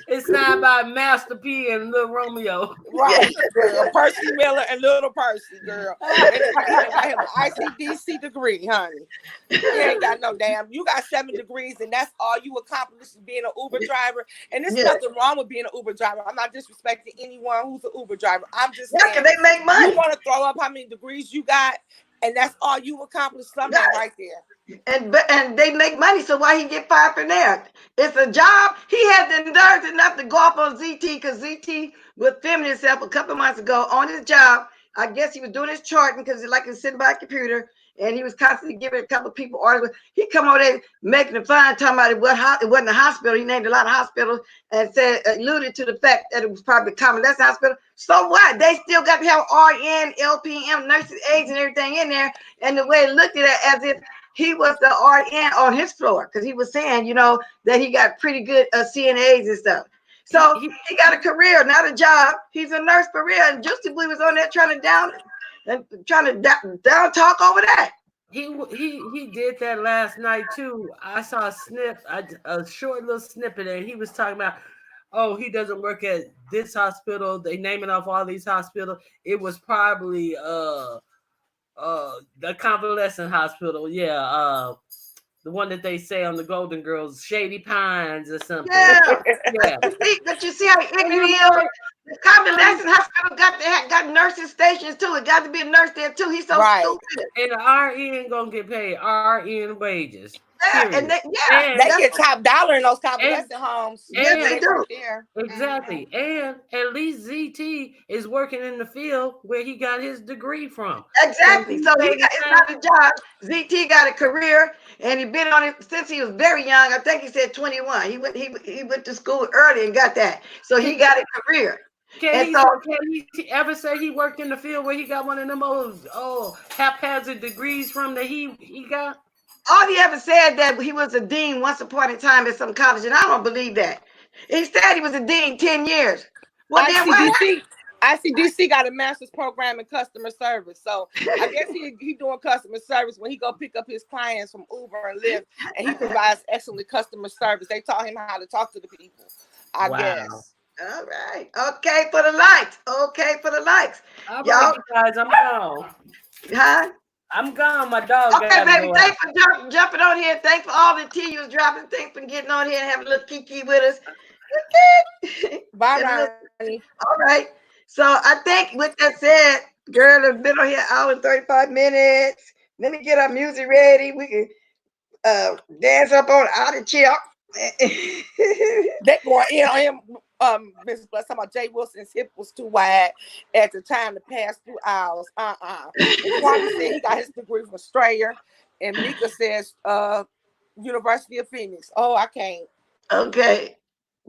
It's signed by Master P and Little Romeo. Right, girl. Percy Miller and Little Percy, girl. I have an ICDC degree, honey. You ain't got no damn. You got 7 degrees, and that's all you accomplished is being an Uber driver. And there's nothing wrong with being an Uber driver. I'm not disrespecting anyone who's an Uber driver. I'm just saying, they make money. You want to throw up how many degrees you got, and that's all you accomplished. Something right there. And they make money, so why he get fired from there? It's a job. He had the nerve enough to go off on ZT because ZT was filming himself a couple months ago on his job. I guess he was doing his charting because he was sitting by a computer, and he was constantly giving a couple of people orders. He come over there making the fun, talking about it wasn't a hospital. He named a lot of hospitals and alluded to the fact that it was probably a convalescent hospital. So what? They still got to have RN, LPM, nurses, aides, and everything in there. And the way it looked at it as if he was the RN on his floor, because he was saying, that he got pretty good CNAs and stuff. So he got a career, not a job. He's a nurse for real. And Juicy Boy was on there trying to down talk over that. He did that last night too. I saw a short little snippet, and he was talking about, oh, he doesn't work at this hospital. They naming off all these hospitals. It was probably the convalescent hospital, the one that they say on the Golden Girls, Shady Pines or something. Yeah. But you see how ignorant he is. The convalescent hospital got nursing stations too. It got to be a nurse there too. He's so stupid. And the RN gonna get paid RN wages. And they get top dollar in those convalescent homes. Yes, they do. Exactly. And at least ZT is working in the field where he got his degree from. Exactly. So it's not a job. ZT got a career, and he's been on it since he was very young. I think he said 21. He went to school early and got that. So he got a career. Can he ever say he worked in the field where he got one of them haphazard degrees from that he got? All he ever said that he was a dean once upon a time at some college, and I don't believe that. He said he was a dean 10 years. Well, then what? ICDC got a master's program in customer service. So I guess he doing customer service when he go pick up his clients from Uber and Lyft, and he provides excellent customer service. They taught him how to talk to the people, I Wow. guess. All right. Okay for the likes. Okay for the likes. All right, Y'all, you guys, I'm gone. huh? I'm gone. My dog Okay, gotta baby. go out. Thanks for jumping on here. Thanks for all the tea you was dropping. Thanks for getting on here and having a little kiki with us. Okay. Bye, And look, Ronnie. all right. So I think with that said, girl has been on here an hour and 35 minutes. Let me get our music ready. We can dance up on out of chill. They going in on him. Miss Bless talking about Jay Wilson's hip was too wide at the time to pass through aisles. And Kwame said he got his degree from Strayer, and Mika says University of Phoenix. Oh, I can't. Okay.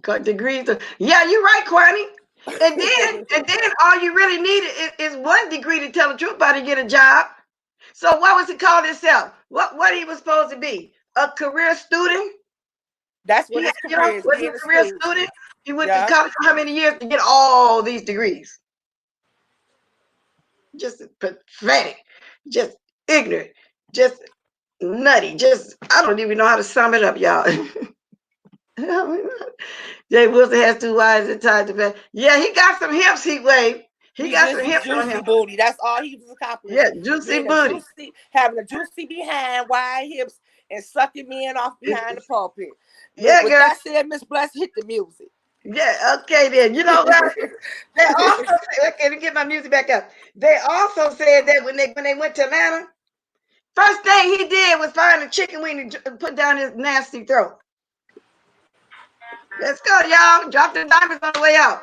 Got degrees. Yeah, you're right, Kwani. And then all you really need is one degree to tell the truth about to get a job. So what was he called himself? What he was supposed to be? A career student? That's what He his you know, career is, was he being a a career student. student? He went to Yeah. college for how many years to get all these degrees? Just pathetic, just ignorant, just nutty, just I don't even know how to sum it up, y'all. Jay Wilson has two wives and tied to bed. Yeah, he got some hips, Heat Wave. He He got just some was hips on juicy him. booty. That's all he was accomplished. Yeah, juicy Being a booty. juicy, having a juicy behind, wide hips, and sucking men off behind the pulpit. Yeah, With girl. that said, Miss Bless, hit the music. Yeah, okay then. You know what? They also said, okay, let me get my music back up. They also said that when they went to Atlanta, first thing he did was find a chicken wing and put down his nasty throat. Let's go, y'all. Drop the diamonds on the way out.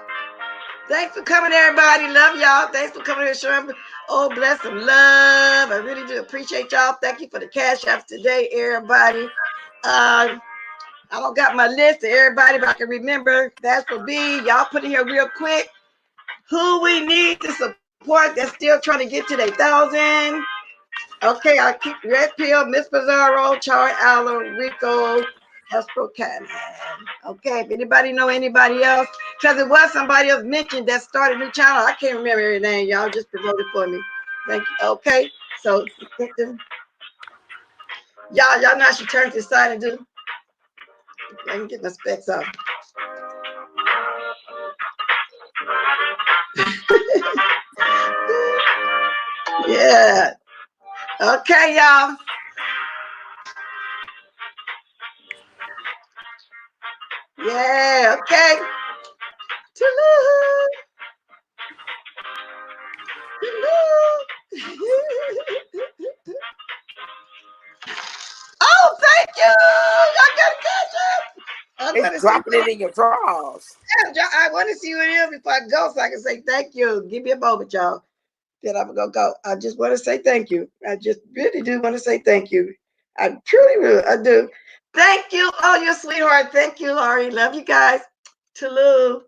Thanks for coming, everybody. Love y'all. Thanks for coming here, showing. Oh, bless some love. I really do appreciate y'all. Thank you for the cash apps today, everybody. I don't got my list of everybody, but I can remember. That's for B. Y'all put it here real quick. Who we need to support that's still trying to get to their 1,000. Okay, I'll keep Red Pill, Miss Pizarro, Char Allo, Rico, Hesper Cannon. Okay, if anybody know anybody else, because it was somebody else mentioned that started a new channel. I can't remember her name. Y'all just promoted for me. Thank you. Okay, so y'all know she turned to the side and do. I can get my specs off. Yeah. Okay, y'all. Yeah, okay. Hello. Oh, thank you. Y'all got to catch up. I want It's to say dropping it thank in your drawers. you. I want to see what it is before I go so I can say thank you. Give me a moment, y'all. Then I'm going to go. I just want to say thank you. I just really do want to say thank you. I truly will. I do. Thank you. Oh, you sweetheart. Thank you, Laurie. Love you guys. Toodaloo.